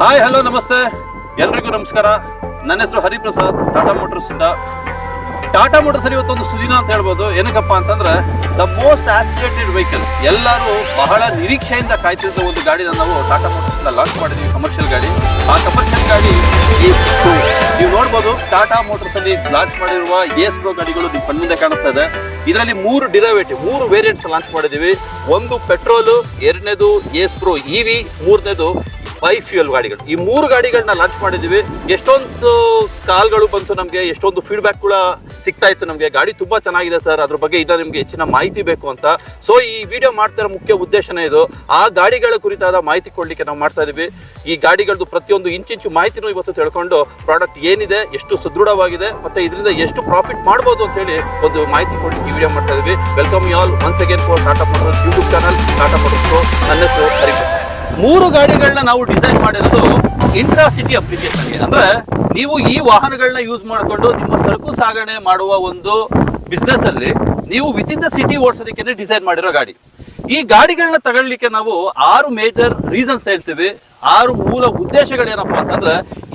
Hi hello ನಮಸ್ತೆ ಎಲ್ರಿಗೂ ನಮಸ್ಕಾರ. ನನ್ನ ಹೆಸರು ಹರಿಪ್ರಸಾದ್, ಟಾಟಾ ಮೋಟರ್ಸ್ ಇಂದ. ಟಾಟಾ ಮೋಟರ್ಸ್ ಅಲ್ಲಿ ಇವತ್ತೊಂದು ಸುದಿನ ಅಂತ ಹೇಳ್ಬೋದು. ಏನಕ್ಕಪ್ಪ ಅಂತಂದ್ರೆ ದ ಮೋಸ್ಟ್ ಆಸ್ಪಿರೇಟೆಡ್ ವೆಹಿಕಲ್, ಎಲ್ಲರೂ ಬಹಳ ನಿರೀಕ್ಷೆಯಿಂದ ಕಾಯ್ತಿದ್ದ ಒಂದು ಗಾಡಿನ ನಾವು ಟಾಟಾ ಮೋಟರ್ಸ್ ಇಂದ ಲಾಂಚ್ ಮಾಡಿದ್ವಿ. ಕಮರ್ಷಿಯಲ್ ಗಾಡಿ. ಆ ಕಮರ್ಷಿಯಲ್ ಗಾಡಿ ಏಸ್ ಪ್ರೋ. ನೀವು ನೋಡ್ಬೋದು ಟಾಟಾ ಮೋಟರ್ಸ್ ಅಲ್ಲಿ ಲಾಂಚ್ ಮಾಡಿರುವ ಏಸ್ ಪ್ರೋ ಗಾಡಿಗಳು ನಿಮ್ಮ ಕಣ್ಮುಂದೆ ಕಾಣಿಸ್ತಾ ಇದೆ. ಇದರಲ್ಲಿ 3 ಡಿರೈವೇಟಿವ್, 3 ವೇರಿಯಂಟ್ಸ್ ಲಾಂಚ್ ಮಾಡಿದೀವಿ. ಒಂದು ಪೆಟ್ರೋಲು, ಎರಡನೇದು ಏಸ್ ಪ್ರೋ ಇವಿ, ಮೂರನೇದು ಬೈ ಫ್ಯೂಯಲ್ ಗಾಡಿಗಳು. ಈ 3 ಗಾಡಿಗಳನ್ನ ಲಾಂಚ್ ಮಾಡಿದೀವಿ. ಎಷ್ಟೊಂದು ಕಾಲ್ಗಳು ಬಂತು ನಮಗೆ, ಎಷ್ಟೊಂದು ಫೀಡ್ಬ್ಯಾಕ್ ಕೂಡ ಸಿಗ್ತಾ ಇತ್ತು ನಮಗೆ. ಗಾಡಿ ತುಂಬಾ ಚೆನ್ನಾಗಿದೆ ಸರ್, ಅದ್ರ ಬಗ್ಗೆ ಇದ ನಿಮ್ಗೆ ಹೆಚ್ಚಿನ ಮಾಹಿತಿ ಬೇಕು ಅಂತ. ಸೊ ಈ ವಿಡಿಯೋ ಮಾಡ್ತಿರೋ ಮುಖ್ಯ ಉದ್ದೇಶನೇ ಇದು. ಆ ಗಾಡಿಗಳ ಕುರಿತಾದ ಮಾಹಿತಿ ಕೊಡ್ಲಿಕ್ಕೆ ನಾವು ಮಾಡ್ತಾ ಇದೀವಿ. ಈ ಗಾಡಿಗಳದ್ದು ಪ್ರತಿಯೊಂದು ಇಂಚಿಂಚು ಮಾಹಿತಿನೂ ಇವತ್ತು ತಿಳ್ಕೊಂಡು ಪ್ರಾಡಕ್ಟ್ ಏನಿದೆ, ಎಷ್ಟು ಸುದೃಢವಾಗಿದೆ, ಮತ್ತೆ ಇದರಿಂದ ಎಷ್ಟು ಪ್ರಾಫಿಟ್ ಮಾಡ್ಬೋದು ಅಂತ ಹೇಳಿ ಒಂದು ಮಾಹಿತಿ ಕೊಡ್ಲಿಕ್ಕೆ ಈ ವಿಡಿಯೋ ಮಾಡ್ತಾ ಇದೀವಿ. Welcome you all once again for Tata Motors YouTube channel Tata Motors pro. ನನ್ನ ಹೆಸರು ಹರಿಪ್ರಸಾದ್. 3 ಗಾಡಿಗಳನ್ನ ನಾವು ಡಿಸೈನ್ ಮಾಡಿರೋದು ಇಂಟ್ರಾ ಸಿಟಿ ಅಪ್ಲಿಕೇಶನ್ಗೆ. ಅಂದ್ರೆ ನೀವು ಈ ವಾಹನಗಳನ್ನ ಯೂಸ್ ಮಾಡಿಕೊಂಡು ನಿಮ್ಮ ಸರಕು ಸಾಗಣೆ ಮಾಡುವ ಒಂದು ಬಿಸ್ನೆಸ್ ಅಲ್ಲಿ ನೀವು ವಿತ್ ಇನ್ ದ ಸಿಟಿ ಓಡಿಸೋದಕ್ಕೆ ಡಿಸೈನ್ ಮಾಡಿರೋ ಗಾಡಿ. ಈ ಗಾಡಿಗಳನ್ನ ತಗೊಳ್ಳಿಕ್ಕೆ ನಾವು 6 ಮೇಜರ್ ರೀಸನ್ಸ್ ಹೇಳ್ತೀವಿ. 6 ಮೂಲ ಉದ್ದೇಶಗಳೇನಪ್ಪ ಅಂತಂದ್ರೆ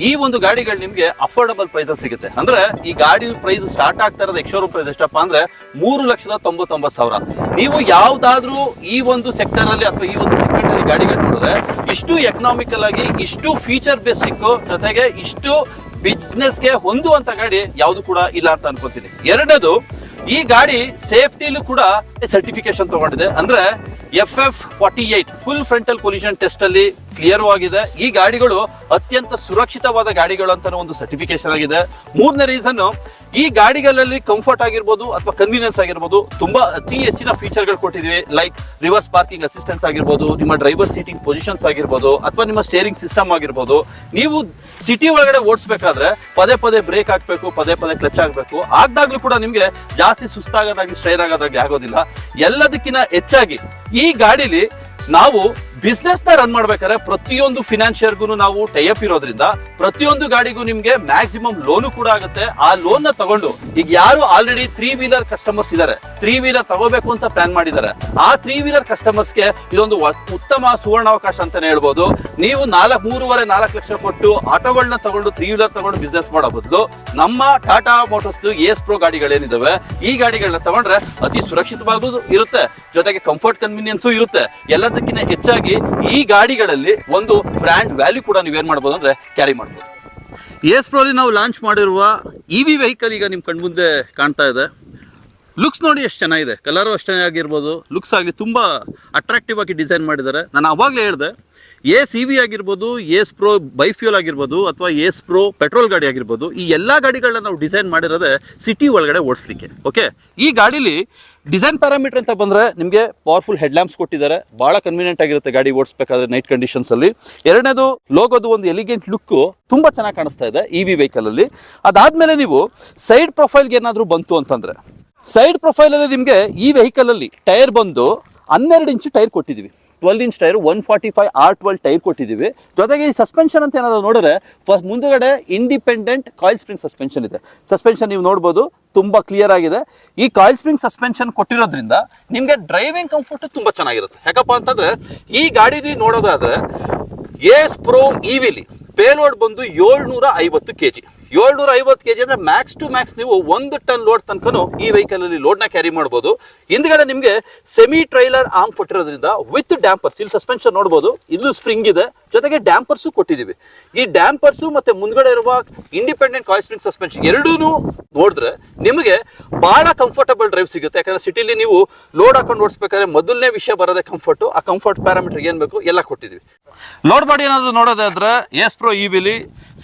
ಈ ಒಂದು ಗಾಡಿಗಳು ನಿಮ್ಗೆ ಅಫೋರ್ಡಬಲ್ ಪ್ರೈಸಸ್ ಸಿಗುತ್ತೆ. ಅಂದ್ರೆ ಈ ಗಾಡಿ ಪ್ರೈಸ್ ಸ್ಟಾರ್ಟ್ ಆಗ್ತಾ ಇರೋದು ಎಕ್ಸ್‌ಶೋರೂಮ್ ಪ್ರೈಸ್ ಎಷ್ಟಪ್ಪ ಅಂದ್ರೆ 3,99,000. ನೀವು ಯಾವ್ದಾದ್ರೂ ಈ ಒಂದು ಸೆಕ್ಟರ್ ಅಲ್ಲಿ ಅಥವಾ ಈ ಒಂದು ಸೆಗ್ಮೆಂಟ್ ಅಲ್ಲಿ ಗಾಡಿಗಳು ನೋಡಿದ್ರೆ ಇಷ್ಟು ಎಕನಾಮಿಕಲ್ ಆಗಿ, ಇಷ್ಟು ಫೀಚರ್ ಬೇಸಿಕ್, ಜೊತೆಗೆ ಇಷ್ಟು ಬಿಸ್ನೆಸ್ಗೆ ಹೊಂದುವಂತ ಗಾಡಿ ಯಾವುದು ಕೂಡ ಇಲ್ಲ ಅಂತ ಅನ್ಕೋತೀನಿ. ಎರಡನೇದು, ಈ ಗಾಡಿ ಸೇಫ್ಟಿಲೂ ಕೂಡ ಸರ್ಟಿಫಿಕೇಶನ್ ತಗೊಂಡಿದೆ. ಅಂದ್ರೆ FF48 full frontal collision test ಅಲ್ಲಿ ಕ್ಲಿಯರ್ ಆಗಿದೆ. ಈ ಗಾಡಿಗಳು ಅತ್ಯಂತ ಸುರಕ್ಷಿತವಾದ ಗಾಡಿಗಳು ಅಂತ ಒಂದು ಸರ್ಟಿಫಿಕೇಶನ್ ಆಗಿದೆ. ಮೂರನೇ ರೀಸನ್, ಈ ಗಾಡಿಗಳಲ್ಲಿ ಕಂಫರ್ಟ್ ಆಗಿರ್ಬೋದು ಅಥವಾ ಕನ್ವೀನಿಯನ್ಸ್ ಆಗಿರ್ಬೋದು ತುಂಬಾ ಅತಿ ಹೆಚ್ಚಿನ ಫೀಚರ್ಗಳು ಕೊಟ್ಟಿದ್ವಿ. ಲೈಕ್ ರಿವರ್ಸ್ ಪಾರ್ಕಿಂಗ್ ಅಸಿಸ್ಟೆನ್ಸ್ ಆಗಿರ್ಬೋದು, ನಿಮ್ಮ ಡ್ರೈವರ್ ಸೀಟಿಂಗ್ ಪೊಸಿಷನ್ಸ್ ಆಗಿರ್ಬೋದು, ಅಥವಾ ನಿಮ್ಮ ಸ್ಟೇರಿಂಗ್ ಸಿಸ್ಟಮ್ ಆಗಿರ್ಬೋದು. ನೀವು ಸಿಟಿ ಒಳಗಡೆ ಓಡಿಸ್ಬೇಕಾದ್ರೆ ಪದೇ ಪದೇ ಬ್ರೇಕ್ ಹಾಕ್ಬೇಕು, ಪದೇ ಪದೇ ಕ್ಲಚ್ ಆಗ್ಬೇಕು. ಆಗ್ದಾಗ್ಲೂ ಕೂಡ ನಿಮ್ಗೆ ಜಾಸ್ತಿ ಸುಸ್ತಾಗೋದಾಗ್ಲಿ ಸ್ಟ್ರೈನ್ ಆಗೋದಾಗ್ಲಿ ಆಗೋದಿಲ್ಲ. ಎಲ್ಲದಕ್ಕಿಂತ ಹೆಚ್ಚಾಗಿ ಈ ಗಾಡಿಲಿ ನಾವು ಬಿಸ್ನೆಸ್ ನ ರನ್ ಮಾಡ್ಬೇಕಾದ್ರೆ ಪ್ರತಿಯೊಂದು ಫಿನಾನ್ಷಿಯರ್ಗೂ ನಾವು ಟೈಅಪ್ ಇರೋದ್ರಿಂದ ಪ್ರತಿಯೊಂದು ಗಾಡಿಗೂ ನಿಮ್ಗೆ ಮ್ಯಾಕ್ಸಿಮಮ್ ಲೋನು ಕೂಡ ಆಗುತ್ತೆ. ಆ ಲೋನ್ ನ ತಗೊಂಡು ಈಗ ಯಾರು ಆಲ್ರೆಡಿ 3 ವೀಲರ್ ಕಸ್ಟಮರ್ಸ್ ಇದಾರೆ, 3 ವೀಲರ್ ತಗೋಬೇಕು ಅಂತ ಪ್ಲಾನ್ ಮಾಡಿದ್ದಾರೆ, ಆ 3 ವೀಲರ್ ಕಸ್ಟಮರ್ಸ್ಗೆ ಇದೊಂದು ಉತ್ತಮ ಸುವರ್ಣಾವಕಾಶ ಅಂತಾನೆ ಹೇಳ್ಬೋದು. ನೀವು 3.5-4 ಲಕ್ಷ ಕೊಟ್ಟು ಆಟೋಗಳನ್ನ ತಗೊಂಡು 3 ವೀಲರ್ ತಗೊಂಡು ಬಿಸ್ನೆಸ್ ಮಾಡೋ ಬದಲು ನಮ್ಮ ಟಾಟಾ ಮೋಟರ್ಸ್ ಏಸ್ ಪ್ರೋ ಗಾಡಿಗಳೇನಿದಾವೆ ಈ ಗಾಡಿಗಳನ್ನ ತಗೊಂಡ್ರೆ ಅತಿ ಸುರಕ್ಷಿತವಾಗೂ ಇರುತ್ತೆ, ಜೊತೆಗೆ ಕಂಫರ್ಟ್ ಕನ್ವೀನಿಯನ್ಸು ಇರುತ್ತೆ. ಎಲ್ಲದಕ್ಕಿಂತ ಹೆಚ್ಚಾಗಿ ಈ ಗಾಡಿಗಳಲ್ಲಿ ಒಂದು ಬ್ರ್ಯಾಂಡ್ ವ್ಯಾಲ್ಯೂ ಕೂಡ ನೀವೇನ್ ಮಾಡಬಹುದು ಅಂದ್ರೆ ಕ್ಯಾರಿ ಮಾಡಬಹುದು. ಏಸ್ ಪ್ರೋ ಅಲ್ಲಿ ನಾವು ಲಾಂಚ್ ಮಾಡಿರುವ ಇವಿ ವೆಹಿಕಲ್ ಈಗ ನಿಮ್ ಕಣ್ಮುಂದೆ ಕಾಣ್ತಾ ಇದೆ. ಲುಕ್ಸ್ ನೋಡಿ ಎಷ್ಟು ಚೆನ್ನಾಗಿದೆ, ಕಲರು ಅಷ್ಟೇ ಆಗಿರ್ಬೋದು, ಲುಕ್ಸ್ ಆಗಲಿ ತುಂಬಾ ಅಟ್ರಾಕ್ಟಿವ್ ಆಗಿ ಡಿಸೈನ್ ಮಾಡಿದ್ದಾರೆ. ನಾನು ಅವಾಗಲೇ ಹೇಳಿದೆ, ಏಸ್ ಇವಿ ಆಗಿರ್ಬೋದು, ಏಸ್ ಪ್ರೋ ಬೈಫ್ಯೂಲ್ ಆಗಿರ್ಬೋದು, ಅಥವಾ ಏಸ್ ಪ್ರೋ ಪೆಟ್ರೋಲ್ ಗಾಡಿ ಆಗಿರ್ಬೋದು, ಈ ಎಲ್ಲ ಗಾಡಿಗಳನ್ನ ನಾವು ಡಿಸೈನ್ ಮಾಡಿರೋದೇ ಸಿಟಿ ಒಳಗಡೆ ಓಡಿಸ್ಲಿಕ್ಕೆ. ಓಕೆ, ಈ ಗಾಡಿಲಿ ಡಿಸೈನ್ ಪ್ಯಾರಾಮೀಟರ್ ಅಂತ ಬಂದ್ರೆ ನಿಮಗೆ ಪವರ್ಫುಲ್ ಹೆಡ್ ಲ್ಯಾಂಪ್ಸ್ ಕೊಟ್ಟಿದ್ದಾರೆ. ಬಹಳ ಕನ್ವೀನಿಯಂಟ್ ಆಗಿರುತ್ತೆ ಗಾಡಿ ಓಡಿಸ್ಬೇಕಾದ್ರೆ ನೈಟ್ ಕಂಡೀಷನ್ಸ್ ಅಲ್ಲಿ. ಎರಡನೇದು, ಲೋಗೋದು ಒಂದು ಎಲಿಗೆಂಟ್ ಲುಕ್ ತುಂಬಾ ಚೆನ್ನಾಗಿ ಕಾಣಿಸ್ತಾ ಇದೆ ಇವಿ ವೆಹಿಕಲ್ ಅಲ್ಲಿ. ಅದಾದ್ಮೇಲೆ ನೀವು ಸೈಡ್ ಪ್ರೊಫೈಲ್ಗೆ ಏನಾದ್ರು ಬಂತು ಅಂತಂದ್ರೆ, ಸೈಡ್ ಪ್ರೊಫೈಲ್ ಅಲ್ಲಿ ನಿಮಗೆ ಈ ವೆಹಿಕಲ್ ಅಲ್ಲಿ ಟೈರ್ ಬಂದು 12 ಇಂಚು ಟೈರ್ ಕೊಟ್ಟಿದ್ದೀವಿ. 12 ಇಂಚ್ ಟೈರ್, 145 R12 ಟೈರ್ ಕೊಟ್ಟಿದ್ದೀವಿ. ಜೊತೆಗೆ ಈ ಸಸ್ಪೆನ್ಷನ್ ಅಂತ ಏನಾದ್ರು ನೋಡಿದ್ರೆ ಫಸ್ಟ್ ಮುಂದಗಡೆ ಇಂಡಿಪೆಂಡೆಂಟ್ ಕಾಯಿಲ್ ಸ್ಪ್ರಿಂಗ್ ಸಸ್ಪೆನ್ಷನ್ ಇದೆ. ಸಸ್ಪೆನ್ಷನ್ ನೀವು ನೋಡ್ಬೋದು ತುಂಬಾ ಕ್ಲಿಯರ್ ಆಗಿದೆ. ಈ ಕಾಯಿಲ್ ಸ್ಪ್ರಿಂಗ್ ಸಸ್ಪೆನ್ಷನ್ ಕೊಟ್ಟಿರೋದ್ರಿಂದ ನಿಮ್ಗೆ ಡ್ರೈವಿಂಗ್ ಕಂಫರ್ಟ್ ತುಂಬಾ ಚೆನ್ನಾಗಿರುತ್ತೆ. ಯಾಕಪ್ಪ ಅಂತಂದ್ರೆ ಈ ಗಾಡಿಲಿ ನೋಡೋದಾದ್ರೆ ಏಸ್ ಪ್ರೋ ಇವಿಲಿ ಪೇಲೋಡ್ ಬಂದು 750 kg. 750 kg ಅಂದ್ರೆ ಮ್ಯಾಕ್ಸ್ ಟು ಮ್ಯಾಕ್ಸ್ ನೀವು 1 ಟನ್ ಲೋಡ್ ತನಕನು ಈ ವೆಹಿಕಲ್ ಅಲ್ಲಿ ಲೋಡ್ ನ ಕ್ಯಾರಿ ಮಾಡಬಹುದು. ಹಿಂದ್ಗಡೆ ನಿಮ್ಗೆ ಸೆಮಿ ಟ್ರೈಲರ್ ಆರ್ಮ್ ಕೊಟ್ಟಿರೋದ್ರಿಂದ ವಿತ್ ಡ್ಯಾಂಪರ್ಸ್, ಇಲ್ಲಿ ಸಸ್ಪೆನ್ಷನ್ ನೋಡಬಹುದು, ಇದು ಸ್ಪ್ರಿಂಗ್ ಇದೆ, ಜೊತೆಗೆ ಡ್ಯಾಂಪರ್ಸು ಕೊಟ್ಟಿದ್ದೀವಿ. ಈ ಡ್ಯಾಂಪರ್ಸು ಮತ್ತೆ ಮುಂದ್ಗಡೆ ಇರುವ ಇಂಡಿಪೆಂಡೆಂಟ್ ಕಾಯಿಲ್ ಸ್ಪ್ರಿಂಗ್ ಸಸ್ಪೆನ್ಷನ್ ಎರಡೂ ನೋಡಿದ್ರೆ ನಿಮಗೆ ಬಹಳ ಕಂಫರ್ಟಬಲ್ ಡ್ರೈವ್ ಸಿಗುತ್ತೆ. ಯಾಕಂದ್ರೆ ಸಿಟಿಲಿ ನೀವು ಲೋಡ್ ಹಾಕೊಂಡು ಓಡಿಸ್ಬೇಕಾದ್ರೆ ಮೊದಲನೇ ವಿಷಯ ಬರೋದೇ ಕಂಫರ್ಟ್. ಆ ಕಂಫರ್ಟ್ ಪ್ಯಾರಾಮೀಟರ್ ಏನ್ ಬೇಕು ಎಲ್ಲ ಕೊಟ್ಟಿದ್ದೀವಿ. ಲೋಡ್ ಬಾಡಿ ಏನಾದ್ರು ನೋಡೋದಾದ್ರೆ ಏಸ್ ಪ್ರೋ ಇವಿಲಿ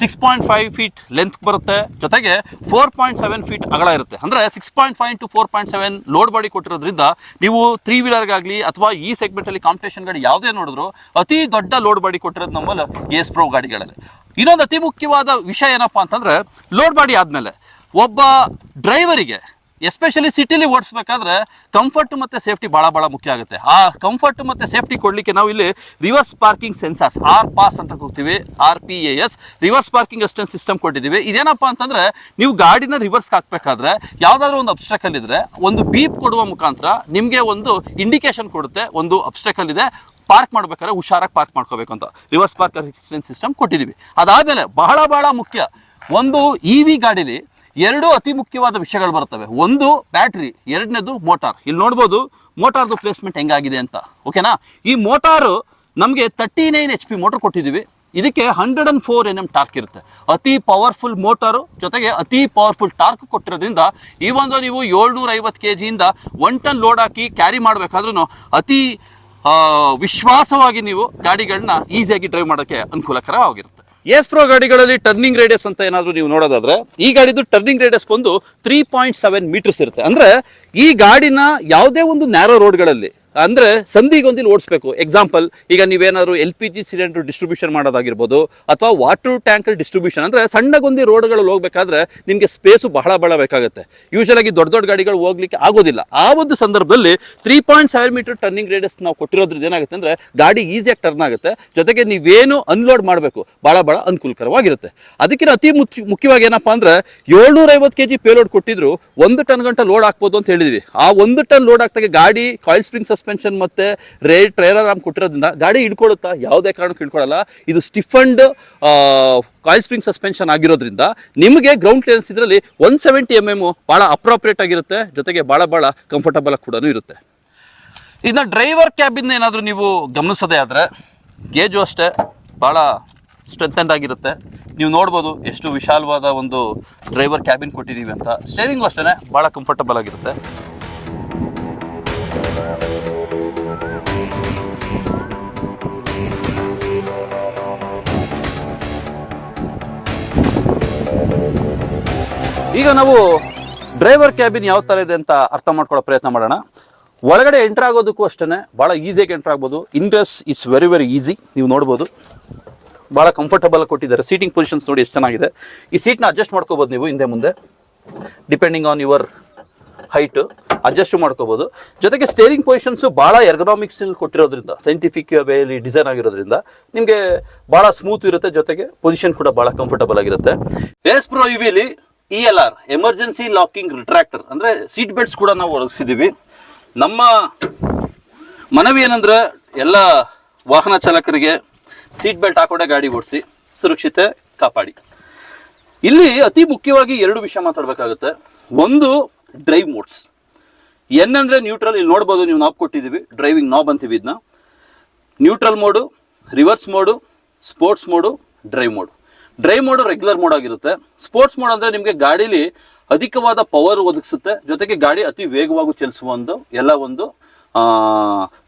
6.5 ಫೀಟ್ ಲೆಂತ್ ಬರುತ್ತೆ, ಜೊತೆಗೆ 4.7 ಫೀಟ್ ಅಗಲ ಇರುತ್ತೆ. ಅಂದ್ರೆ 6.5 to 4.7 ಲೋಡ್ ಬಾಡಿ ಕೊಟ್ಟಿರೋದ್ರಿಂದ ನೀವು 3 ವೀಲರ್ಗಾಗ್ಲಿ ಅಥವಾ ಈ ಸೆಗ್ಮೆಂಟ್ ಅಲ್ಲಿ ಕಾಂಪಿಟೇಷನ್ ಗಾಡಿ ಯಾವುದೇ ನೋಡಿದ್ರು ಅತಿ ದೊಡ್ಡ ಲೋಡ್ ಬಾಡಿ ಕೊಟ್ಟಿರೋದು ನಮ್ಮಲ್ಲಿ ಏಸ್ ಪ್ರೋ ಗಾಡಿಗಳಲ್ಲಿ. ಇನ್ನೊಂದು ಅತಿ ಮುಖ್ಯವಾದ ವಿಷಯ ಏನಪ್ಪಾ ಅಂತಂದ್ರೆ, ಲೋಡ್ ಬಾಡಿ ಆದ್ಮೇಲೆ ಒಬ್ಬ ಡ್ರೈವರಿಗೆ ಎಸ್ಪೆಷಲಿ ಸಿಟಿಲಿ ಓಡಿಸ್ಬೇಕಾದ್ರೆ ಕಂಫರ್ಟ್ ಮತ್ತು ಸೇಫ್ಟಿ ಭಾಳ ಮುಖ್ಯ ಆಗುತ್ತೆ. ಆ ಕಂಫರ್ಟ್ ಮತ್ತು ಸೇಫ್ಟಿ ಕೊಡಲಿಕ್ಕೆ ನಾವು ಇಲ್ಲಿ ರಿವರ್ಸ್ ಪಾರ್ಕಿಂಗ್ ಸೆನ್ಸಾರ್ಸ್ RPAS ಅಂತ ಹೋಗ್ತೀವಿ, RPAS reverse parking assistant system ಕೊಟ್ಟಿದ್ದೀವಿ. ಇದೇನಪ್ಪ ಅಂತಂದರೆ ನೀವು ಗಾಡಿನ ರಿವರ್ಸ್ ಹಾಕಬೇಕಾದ್ರೆ ಯಾವುದಾದ್ರೂ ಒಂದು ಅಬ್ಸ್ಟ್ರಕಲ್ ಇದ್ದರೆ ಒಂದು ಬೀಪ್ ಕೊಡುವ ಮುಖಾಂತರ ನಿಮಗೆ ಒಂದು ಇಂಡಿಕೇಶನ್ ಕೊಡುತ್ತೆ, ಒಂದು ಅಬ್ಸ್ಟ್ರಕಲ್ ಇದೆ, ಪಾರ್ಕ್ ಮಾಡ್ಬೇಕಾದ್ರೆ ಹುಷಾರಾಗಿ ಪಾರ್ಕ್ ಮಾಡ್ಕೋಬೇಕು ಅಂತ ರಿವರ್ಸ್ ಪಾರ್ಕ್ ಅಸಿಸ್ಟೆಂಟ್ ಸಿಸ್ಟಮ್ ಕೊಟ್ಟಿದ್ದೀವಿ. ಅದಾದಮೇಲೆ ಬಹಳ ಮುಖ್ಯ, ಒಂದು EV ಗಾಡೀಲಿ ಎರಡು ಅತಿ ಮುಖ್ಯವಾದ ವಿಷಯಗಳು ಬರ್ತವೆ. ಒಂದು ಬ್ಯಾಟ್ರಿ, ಎರಡನೇದು ಮೋಟಾರ್. ಇಲ್ಲಿ ನೋಡ್ಬೋದು ಮೋಟಾರ್ದು ಪ್ಲೇಸ್ಮೆಂಟ್ ಹೆಂಗಾಗಿದೆ ಅಂತ. ಓಕೆನಾ? ಈ ಮೋಟಾರು ನಮಗೆ 39 HP ಮೋಟರ್ ಕೊಟ್ಟಿದ್ದೀವಿ. ಇದಕ್ಕೆ 104 Nm ಟಾರ್ಕ್ ಇರುತ್ತೆ. ಅತಿ ಪವರ್ಫುಲ್ ಮೋಟಾರು ಜೊತೆಗೆ ಅತಿ ಪವರ್ಫುಲ್ ಟಾರ್ಕ್ ಕೊಟ್ಟಿರೋದ್ರಿಂದ ಈ ಒಂದು ನೀವು 750 kgಯಿಂದ 1 ಟನ್ ಲೋಡ್ ಹಾಕಿ ಕ್ಯಾರಿ ಮಾಡಬೇಕಾದ್ರೂ ಅತಿ ವಿಶ್ವಾಸವಾಗಿ ನೀವು ಗಾಡಿಗಳನ್ನ ಈಸಿಯಾಗಿ ಡ್ರೈವ್ ಮಾಡೋಕ್ಕೆ ಅನುಕೂಲಕರವಾಗಿರುತ್ತೆ. ಎಸ್ ಪ್ರೋ ಗಾಡಿಗಳಲ್ಲಿ ಟರ್ನಿಂಗ್ ರೇಡಿಯಸ್ ಅಂತ ಏನಾದರೂ ನೀವು ನೋಡೋದಾದ್ರೆ ಈ ಗಾಡಿದು ಟರ್ನಿಂಗ್ ರೇಡಿಯಸ್ ಬಂದು 3.7 ಮೀಟರ್ಸ್ ಇರುತ್ತೆ. ಅಂದರೆ ಈ ಗಾಡಿನ ಯಾವುದೇ ಒಂದು ನ್ಯಾರೋ ರೋಡ್ಗಳಲ್ಲಿ ಅಂದರೆ ಸಂದಿಗೊಂದಿಲ್ಲಿ ಓಡಿಸ್ಬೇಕು. ಎಕ್ಸಾಂಪಲ್, ಈಗ ನೀವೇನಾದ್ರು LPG ಸಿಲಿಂಡರ್ ಡಿಸ್ಟ್ರಿಬ್ಯೂಷನ್ ಮಾಡೋದಾಗಿರ್ಬೋದು ಅಥವಾ ವಾಟರ್ ಟ್ಯಾಂಕರ್ ಡಿಸ್ಟ್ರಿಬ್ಯೂಷನ್, ಅಂದರೆ ಸಣ್ಣಗೊಂದಿ ರೋಡ್ಗಳಲ್ಲಿ ಹೋಗ್ಬೇಕಾದ್ರೆ ನಿಮಗೆ ಸ್ಪೇಸು ಬಹಳ ಬೇಕಾಗುತ್ತೆ. ಯೂಶಲಾಗಿ ದೊಡ್ಡ ದೊಡ್ಡ ಹೋಗ್ಲಿಕ್ಕೆ ಆಗೋದಿಲ್ಲ. ಆ ಒಂದು ಸಂದರ್ಭದಲ್ಲಿ 3.7 ಮೀಟರ್ ಟರ್ನಿಂಗ್ ರೇಡಿಯಸ್ ನಾವು ಕೊಟ್ಟಿರೋದ್ರಿಂದ ಏನಾಗುತ್ತೆ ಅಂದರೆ ಗಾಡಿ ಈಸಿಯಾಗಿ ಟರ್ನ್ ಆಗುತ್ತೆ. ಜೊತೆಗೆ ನೀವೇನು ಅನ್ಲೋಡ್ ಮಾಡಬೇಕು ಬಹಳ ಅನುಕೂಲಕರವಾಗಿರುತ್ತೆ. ಅದಕ್ಕಿಂತ ಅತಿ ಮುಖ್ಯವಾಗಿ ಏನಪ್ಪ ಅಂದರೆ 750 kg ಪೇಲೋಡ್ ಕೊಟ್ಟಿದ್ರು 1 ಟನ್ ಗಂಟ ಲೋಡ್ ಹಾಕ್ಬೋದು ಅಂತ ಹೇಳಿದ್ವಿ. ಆ 1 ಟನ್ ಲೋಡ್ ಹಾಕ್ತಾಗ ಗಾಡಿ ಕಾಯಿಲ್ ಸ್ಪ್ರಿಂಗ್ ಸಸ್ಪೆನ್ಷನ್ ಮತ್ತೆ ಟ್ರೈಲರ್ ಆರ್ಮ್ ಕೊಟ್ಟಿರೋದ್ರಿಂದ ಗಾಡಿ ಹಿಡ್ಕೊಳ್ಳುತ್ತಾ? ಯಾವುದೇ ಕಾರಣಕ್ಕೂ ಹಿಡ್ಕೊಳ್ಳಲ್ಲ. ಇದು ಸ್ಟಿಫನ್ಡ್ ಕಾಯಿಲ್ ಸ್ಪ್ರಿಂಗ್ ಸಸ್ಪೆನ್ಷನ್ ಆಗಿರೋದ್ರಿಂದ ನಿಮಗೆ ಗ್ರೌಂಡ್ ಕ್ಲಿಯರೆನ್ಸ್ ಇದರಲ್ಲಿ 170 mm ಭಾಳ ಅಪ್ರೋಪ್ರಿಯೇಟ್ ಆಗಿರುತ್ತೆ. ಜೊತೆಗೆ ಭಾಳ ಕಂಫರ್ಟಬಲ್ ಕೂಡ ಇರುತ್ತೆ. ಇದನ್ನ ಡ್ರೈವರ್ ಕ್ಯಾಬಿನ್ ಏನಾದರೂ ನೀವು ಗಮನಿಸೋದೇ ಆದರೆ ಗೇಜು ಅಷ್ಟೇ ಭಾಳ ಸ್ಟ್ರೆಂಥೆಂಡ್ ಆಗಿರುತ್ತೆ. ನೀವು ನೋಡ್ಬೋದು ಎಷ್ಟು ವಿಶಾಲವಾದ ಒಂದು ಡ್ರೈವರ್ ಕ್ಯಾಬಿನ್ ಕೊಟ್ಟಿದ್ದೀವಿ ಅಂತ. ಸ್ಟೇರಿಂಗು ಅಷ್ಟೇ ಭಾಳ ಕಂಫರ್ಟಬಲ್ ಆಗಿರುತ್ತೆ. ಈಗ ನಾವು ಡ್ರೈವರ್ ಕ್ಯಾಬಿನ್ ಯಾವ ಥರ ಇದೆ ಅಂತ ಅರ್ಥ ಮಾಡ್ಕೊಳ್ಳೋ ಪ್ರಯತ್ನ ಮಾಡೋಣ. ಒಳಗಡೆ ಎಂಟ್ರ್ ಆಗೋದಕ್ಕೂ ಅಷ್ಟೇ ಭಾಳ ಈಸಿಯಾಗಿ ಎಂಟ್ರ್ ಆಗ್ಬೋದು. Ingres is very easy. ನೀವು ನೋಡ್ಬೋದು ಭಾಳ ಕಂಫರ್ಟಬಲ್ ಕೊಟ್ಟಿದ್ದಾರೆ. ಸೀಟಿಂಗ್ ಪೊಸಿಷನ್ಸ್ ನೋಡಿ ಎಷ್ಟು ಚೆನ್ನಾಗಿದೆ. ಈ ಸೀಟ್ನ ಅಡ್ಜಸ್ಟ್ ಮಾಡ್ಕೋಬೋದು ನೀವು ಹಿಂದೆ ಮುಂದೆ depending on your height adjust ಮಾಡ್ಕೋಬೋದು. ಜೊತೆಗೆ ಸ್ಟೇರಿಂಗ್ ಪೊಸಿಷನ್ಸು ಭಾಳ ಎರ್ಗನಾಮಿಕ್ಸಲ್ಲಿ ಕೊಟ್ಟಿರೋದ್ರಿಂದ, ಸೈಂಟಿಫಿಕ್ ವೇಲಿ ಡಿಸೈನ್ ಆಗಿರೋದ್ರಿಂದ ನಿಮಗೆ ಭಾಳ ಸ್ಮೂತ್ ಇರುತ್ತೆ. ಜೊತೆಗೆ ಪೊಸಿಷನ್ ಕೂಡ ಭಾಳ ಕಂಫರ್ಟಬಲ್ ಆಗಿರುತ್ತೆ. ಎಸ್ ಪ್ರೋ EVಲಿ ELR ಎಮರ್ಜೆನ್ಸಿ ಲಾಕಿಂಗ್ ರಿಟ್ರಾಕ್ಟರ್ ಅಂದರೆ ಸೀಟ್ ಬೆಲ್ಟ್ಸ್ ಕೂಡ ನಾವು ಒದಗಿಸಿದ್ದೀವಿ. ನಮ್ಮ ಮನವಿ ಏನಂದ್ರೆ ಎಲ್ಲ ವಾಹನ ಚಾಲಕರಿಗೆ ಸೀಟ್ ಬೆಲ್ಟ್ ಹಾಕೊಂಡೆ ಗಾಡಿ ಓಡಿಸಿ, ಸುರಕ್ಷತೆ ಕಾಪಾಡಿ. ಇಲ್ಲಿ ಅತಿ ಮುಖ್ಯವಾಗಿ 2 ವಿಷಯ ಮಾತಾಡಬೇಕಾಗುತ್ತೆ. ಒಂದು ಡ್ರೈವ್ ಮೋಡ್ಸ್. N ಅಂದರೆ ನ್ಯೂಟ್ರಲ್. ಇಲ್ಲಿ ನೋಡ್ಬೋದು ನೀವು ನಾಬ್ ಕೊಟ್ಟಿದ್ದೀವಿ, ಡ್ರೈವಿಂಗ್ ನಾಬ್ ಅಂತೀವಿ ಇದನ್ನ. Neutral mode, reverse mode, sports mode, drive mode. Drive mode regular mode ಆಗಿರುತ್ತೆ. ಸ್ಪೋರ್ಟ್ಸ್ ಮೋಡ್ ಅಂದರೆ ನಿಮಗೆ ಗಾಡೀಲಿ ಅಧಿಕವಾದ ಪವರ್ ಒದಗಿಸುತ್ತೆ. ಜೊತೆಗೆ ಗಾಡಿ ಅತಿ ವೇಗವಾಗಿ ಚಲಿಸುವ ಒಂದು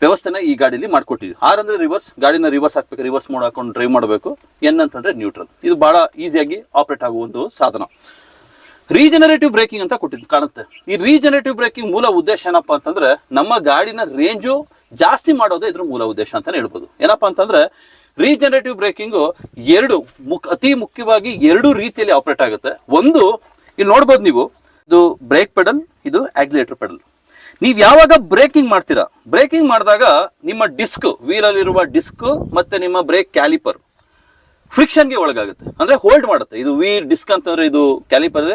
ವ್ಯವಸ್ಥೆನ ಈ ಗಾಡೀಲಿ ಮಾಡ್ಕೊಟ್ಟಿದ್ವಿ. R ಅಂದರೆ ರಿವರ್ಸ್, ಗಾಡಿನ ರಿವರ್ಸ್ ಹಾಕ್ಬೇಕು, ರಿವರ್ಸ್ ಮೋಡ್ ಹಾಕೊಂಡು ಡ್ರೈವ್ ಮಾಡಬೇಕು. N ಅಂತಂದರೆ ನ್ಯೂಟ್ರಲ್. ಇದು ಭಾಳ ಈಸಿಯಾಗಿ ಆಪ್ರೇಟ್ ಆಗುವ ಒಂದು ಸಾಧನ. ರೀಜನರೇಟಿವ್ ಬ್ರೇಕಿಂಗ್ ಅಂತ ಕೊಟ್ಟಿದ್ದು ಕಾಣುತ್ತೆ. ಈ ರೀಜನರೇಟಿವ್ ಬ್ರೇಕಿಂಗ್ ಮೂಲ ಉದ್ದೇಶ ಏನಪ್ಪ ಅಂತಂದ್ರೆ ನಮ್ಮ ಗಾಡಿನ ರೇಂಜು ಜಾಸ್ತಿ ಮಾಡೋದೇ ಇದ್ರ ಮೂಲ ಉದ್ದೇಶ ಅಂತಾನೆ ಹೇಳ್ಬೋದು. ಏನಪ್ಪಾ ಅಂತಂದ್ರೆ ರೀಜನರೇಟಿವ್ ಬ್ರೇಕಿಂಗು ಅತಿ ಮುಖ್ಯವಾಗಿ 2 ರೀತಿಯಲ್ಲಿ ಆಪರೇಟ್ ಆಗುತ್ತೆ. ಒಂದು, ಇಲ್ಲಿ ನೋಡ್ಬೋದು ನೀವು, ಇದು ಬ್ರೇಕ್ ಪೆಡಲ್, ಇದು ಆಕ್ಸಿಲೇಟರ್ ಪೆಡಲ್. ನೀವು ಯಾವಾಗ ಬ್ರೇಕಿಂಗ್ ಮಾಡ್ತೀರಾ, ಬ್ರೇಕಿಂಗ್ ಮಾಡಿದಾಗ ನಿಮ್ಮ ಡಿಸ್ಕ್, ವೀಲಲ್ಲಿರುವ ಡಿಸ್ಕ್ ಮತ್ತೆ ನಿಮ್ಮ ಬ್ರೇಕ್ ಕ್ಯಾಲಿಪರ್ ಫ್ರಿಕ್ಷನ್ಗೆ ಒಳಗಾಗುತ್ತೆ, ಅಂದ್ರೆ ಹೋಲ್ಡ್ ಮಾಡುತ್ತೆ. ಇದು ವೀಲ್ ಡಿಸ್ಕ್ ಅಂತಂದ್ರೆ ಇದು ಕ್ಯಾಲಿಪರ್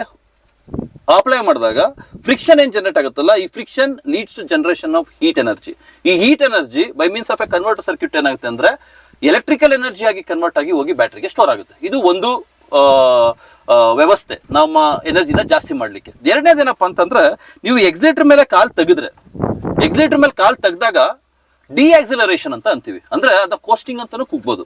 ಅಪ್ಲೈ ಮಾಡಿದಾಗ ಫ್ರಿಕ್ಷನ್ ಏನ್ ಜನರೇಟ್ ಆಗುತ್ತಲ್ಲ, ಈ friction leads to generation of heat energy. ಈ heat energy by means of a converter circuit ಏನಾಗುತ್ತೆ ಅಂದ್ರೆ ಎಲೆಕ್ಟ್ರಿಕಲ್ ಎನರ್ಜಿ ಆಗಿ ಕನ್ವರ್ಟ್ ಆಗಿ ಹೋಗಿ ಬ್ಯಾಟ್ರಿಗೆ ಸ್ಟೋರ್ ಆಗುತ್ತೆ. ಇದು ಒಂದು ವ್ಯವಸ್ಥೆ ನಮ್ಮ ಎನರ್ಜಿನ ಜಾಸ್ತಿ ಮಾಡ್ಲಿಕ್ಕೆ. ಎರಡನೇದೇನಪ್ಪ ಅಂತಂದ್ರೆ ನೀವು ಎಕ್ಸಿಲೇಟರ್ ಮೇಲೆ ಕಾಲ್ ತೆಗೆದ್ರೆ, ಎಕ್ಸಿಲೇಟರ್ ಮೇಲೆ ಕಾಲ್ ತೆಗೆದಾಗ ಡಿಆಕ್ಸಿಲರೇಷನ್ ಅಂತ ಅಂತೀವಿ, ಅಂದ್ರೆ ಅದ ಕೋಸ್ಟಿಂಗ್ ಅಂತಾನು ಕೂಗ್ಬೋದು.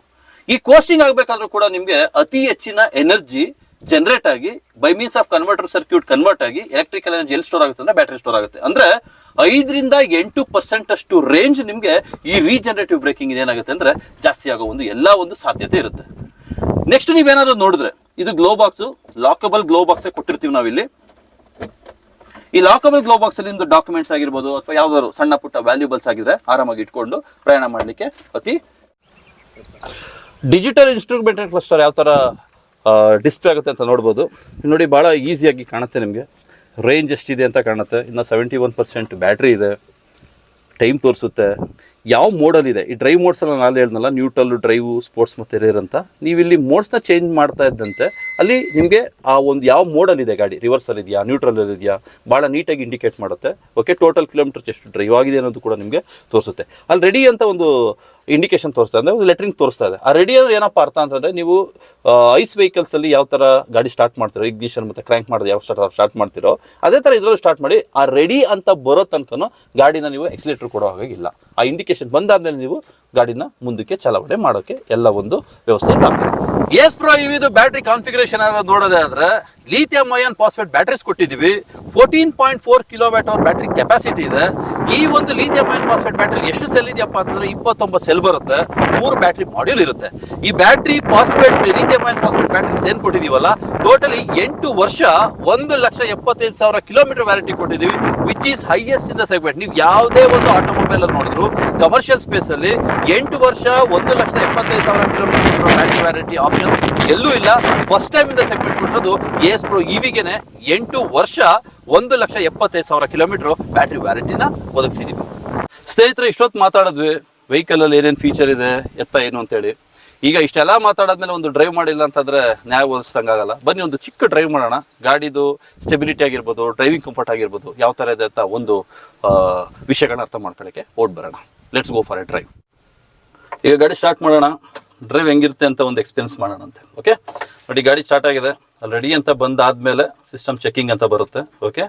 ಈ ಕೋಸ್ಟಿಂಗ್ ಆಗ್ಬೇಕಾದ್ರೂ ಕೂಡ ನಿಮ್ಗೆ ಅತಿ ಹೆಚ್ಚಿನ ಎನರ್ಜಿ ಜನರೇಟ್ ಆಗಿ by means of converter circuit convert ಆಗಿ ಎಲೆಕ್ಟ್ರಿಕಲ್ ಎನರ್ಜಿ ಎಲ್ಲಿ ಸ್ಟೋರ್ ಆಗುತ್ತೆ ಅಂದ್ರೆ ಬ್ಯಾಟರಿ ಸ್ಟೋರ್ ಆಗುತ್ತೆ. ಅಂದ್ರೆ 5ರಿಂದ 8% ಅಷ್ಟು ರೇಂಜ್ ನಿಮ್ಗೆ ಈ ರೀಜನರೇಟಿವ್ ಬ್ರೇಕಿಂಗ್ ಏನಾಗುತ್ತೆ ಅಂದ್ರೆ ಜಾಸ್ತಿ ಆಗೋ ಒಂದು ಸಾಧ್ಯತೆ ಇರುತ್ತೆ. ನೆಕ್ಸ್ಟ್ ನೀವೇನಾದ್ರು ನೋಡಿದ್ರೆ ಇದು ಗ್ಲೋ ಬಾಕ್ಸ್, ಲಾಕಬಲ್ ಗ್ಲೋ ಬಾಕ್ಸ್ ಕೊಟ್ಟಿರ್ತೀವಿ ನಾವಿಲ್ಲಿ. ಈ ಲಾಕಬಲ್ ಗ್ಲೋ ಬಾಕ್ಸ್ ಅಲ್ಲಿ ಒಂದು ಡಾಕ್ಯುಮೆಂಟ್ಸ್ ಆಗಿರ್ಬೋದು ಅಥವಾ ಯಾವ್ದಾದ್ರು ಸಣ್ಣ ಪುಟ್ಟ ವ್ಯಾಲ್ಯೂಬಲ್ಸ್ ಆಗಿದ್ರೆ ಆರಾಮಾಗಿ ಇಟ್ಕೊಂಡು ಪ್ರಯಾಣ ಮಾಡ್ಲಿಕ್ಕೆ ಅತಿ. ಡಿಜಿಟಲ್ ಇನ್ಸ್ಟ್ರೂಮೆಂಟ್ ಕ್ಲಸ್ಟರ್ ಯಾವ ತರ ಡಿಸ್ಪ್ಲೇ ಆಗುತ್ತೆ ಅಂತ ನೋಡ್ಬೋದು. ನೋಡಿ, ಭಾಳ ಈಸಿಯಾಗಿ ಕಾಣುತ್ತೆ ನಿಮಗೆ. ರೇಂಜ್ ಎಷ್ಟಿದೆ ಅಂತ ಕಾಣುತ್ತೆ. ಇನ್ನು 71% ಬ್ಯಾಟ್ರಿ ಇದೆ. ಟೈಮ್ ತೋರಿಸುತ್ತೆ. ಯಾವ ಮೋಡಲ್ಲಿದೆ ಈ ಡ್ರೈವ್ ಮೋಡ್ಸಲ್ಲಿ ನಾನು ಹೇಳಿದ್ನಲ್ಲ, ನ್ಯೂಟ್ರಲ್ಲು, ಡ್ರೈವು, ಸ್ಪೋರ್ಟ್ಸ್ ಮತ್ತು ರೇರ್ ಅಂತ. ನೀವು ಇಲ್ಲಿ ಮೋಡ್ಸ್ನ ಚೇಂಜ್ ಮಾಡ್ತಾ ಇದ್ದಂತೆ ಅಲ್ಲಿ ನಿಮಗೆ ಆ ಒಂದು ಯಾವ ಮೋಡಲ್ಲಿದೆ ಗಾಡಿ, ರಿವರ್ಸಲ್ಲಿ ಇದೆಯಾ, ನ್ಯೂಟ್ರಲಲ್ಲಿ ಇದೆಯಾ, ಭಾಳ ನೀಟಾಗಿ ಇಂಡಿಕೇಟ್ ಮಾಡುತ್ತೆ. ಓಕೆ, ಟೋಟಲ್ ಕಿಲೋಮೀಟರ್ಸ್ ಎಷ್ಟು ಡ್ರೈವ್ ಆಗಿದೆ ಅನ್ನೋದು ಕೂಡ ನಿಮಗೆ ತೋರಿಸುತ್ತೆ. ಅಲ್ಲಿ ರೆಡಿ ಅಂತ ಒಂದು ಇಂಡಿಕೇಶನ್ ತೋರಿಸ್ತಾ ಅಂದರೆ ಒಂದು ಲೆಟ್ರಿಂಗ್ ತೋರಿಸ್ತಾ ಇದೆ. ಆ ರೆಡಿ ಅಂದ್ರೆ ಏನಪ್ಪ ಅರ್ಥ ಅಂತಂದರೆ, ನೀವು ಐಸ್ ವೆಹಿಕಲ್ಸಲ್ಲಿ ಯಾವ ಥರ ಗಾಡಿ ಸ್ಟಾರ್ಟ್ ಮಾಡ್ತೀರೋ, ಇಗ್ನಿಷನ್ ಮತ್ತು ಕ್ರ್ಯಾಂಕ್ ಮಾಡೋದು ಯಾವ ಸ್ಟಾರ್ಟ್ ಮಾಡ್ತೀರೋ ಅದೇ ಥರ ಇದರಲ್ಲೂ ಸ್ಟಾರ್ಟ್ ಮಾಡಿ ಆ ರೆಡಿ ಅಂತ ಬರೋ ತನಕನೂ ಗಾಡಿನ ನೀವು ಎಕ್ಸಿಲೇಟರ್ ಕೊಡೋ ಹಾಗಿಲ್ಲ. ಆ ಇಂಡಿಕೇಶನ್ ಬಂದಾದ್ಮೇಲೆ ನೀವು ಗಾಡಿನ ಮುಂದಕ್ಕೆ ಚಲಾವಣೆ ಮಾಡೋಕ್ಕೆ ಎಲ್ಲ ಒಂದು ವ್ಯವಸ್ಥೆ ಆಗ್ತದೆ. ಎಸ್ ಪ್ರೋ ಇವಿದು ಬ್ಯಾಟ್ರಿ ಕಾನ್ಫಿಗರೇಷನ್ ನೋಡೋದೇ ಆದರೆ ಲಿಥಿಯಂ ಅಯಾನ್ ಫಾಸ್ಫೇಟ್ ಬ್ಯಾಟ್ರೀಸ್ ಕೊಟ್ಟಿದ್ದೀವಿ. 14.4 kWh ಬ್ಯಾಟ್ರಿ ಕೆಪಾಸಿಟಿ ಇದೆ. ಈ ಒಂದು ಲಿಥಿಯಂ ಅಯಾನ್ ಫಾಸ್ಫೇಟ್ ಬ್ಯಾಟ್ರಿ ಎಷ್ಟು ಸೆಲ್ ಇದೆಯಪ್ಪ ಅಂತಂದ್ರೆ 29 ಸೆಲ್ ಬರುತ್ತೆ. 3 ಬ್ಯಾಟ್ರಿ ಮಾಡ್ಯೂಲ್ ಇರುತ್ತೆ. ಈ battery phosphate lithium ion phosphate batteries ಏನು ಕೊಟ್ಟಿದ್ದೀವಲ್ಲ, ಟೋಟಲಿ 8 ವರ್ಷ 1,75,000 ಕಿಲೋಮೀಟರ್ ವ್ಯಾರಂಟಿ ಕೊಟ್ಟಿದ್ದೀವಿ, which is highest in the segment. ನೀವು ಯಾವುದೇ ಒಂದು ಆಟೋಮೊಬೈಲ್ ಅಲ್ಲಿ ನೋಡಿದ್ರು ಕಮರ್ಷಿಯಲ್ ಸ್ಪೇಸ್ ಅಲ್ಲಿ 8 ವರ್ಷ 1,75,000 ಕಿಲೋಮೀಟರ್ ಬ್ಯಾಟ್ರಿ ವ್ಯಾರಂಟಿ ಆಪ್ಷನ್ ಎಲ್ಲೂ ಇಲ್ಲ. ಫಸ್ಟ್ ಟೈಮ್ ಇಂದ ಸೆಗ್ಮೆಂಟ್ ಕೊಟ್ಟಿರೋದು ಎಸ್ ಪ್ರೋ ಇವಿಗೆನೆ 8 ವರ್ಷ 1,75,000 ಕಿಲೋಮೀಟರ್ ಬ್ಯಾಟ್ರಿ ವ್ಯಾರಂಟಿನ ಒದಗಿಸಿದೀವಿ. ಸ್ನೇಹಿತರೆ, ಇಷ್ಟೊತ್ತು ಮಾತಾಡಿದ್ವಿ ವೆಹಿಕಲ್ ಅಲ್ಲಿ ಏನೇನು ಫೀಚರ್ ಇದೆ, ಎತ್ತ ಏನು ಅಂತೇಳಿ. ಈಗ ಇಷ್ಟೆಲ್ಲ ಮಾತಾಡಾದ್ಮೇಲೆ ಒಂದು ಡ್ರೈವ್ ಮಾಡಿಲ್ಲ ಅಂತಂದ್ರೆ ನ್ಯಾಯ ಒದಗಿಸ್ದಂಗಾಗಲ್ಲ. ಬನ್ನಿ ಒಂದು ಚಿಕ್ಕ ಡ್ರೈವ್ ಮಾಡೋಣ. ಗಾಡಿದು ಸ್ಟೆಬಿಲಿಟಿ ಆಗಿರ್ಬೋದು, ಡ್ರೈವಿಂಗ್ ಕಂಫರ್ಟ್ ಆಗಿರ್ಬೋದು, ಯಾವ ಥರ ಇದೆ ಅಂತ ಒಂದು ವಿಷಯಗಳನ್ನ ಅರ್ಥ ಮಾಡ್ಕೊಳ್ಳೋಕ್ಕೆ ಓಡ್ ಬರೋಣ. Let's go for A drive. ಈಗ ಗಾಡಿ ಸ್ಟಾರ್ಟ್ ಮಾಡೋಣ, ಡ್ರೈವ್ ಹೆಂಗಿರುತ್ತೆ ಅಂತ ಒಂದು ಎಕ್ಸ್ಪೀರಿಯನ್ಸ್ ಮಾಡೋಣ ಅಂತ. ಓಕೆ, ನೋಡಿ ಗಾಡಿ ಸ್ಟಾರ್ಟ್ ಆಗಿದೆ. ಅಲ್ಲಿ ರೆಡಿ ಅಂತ ಬಂದಾದ್ಮೇಲೆ ಸಿಸ್ಟಮ್ ಚೆಕಿಂಗ್ ಅಂತ ಬರುತ್ತೆ. ಓಕೆ,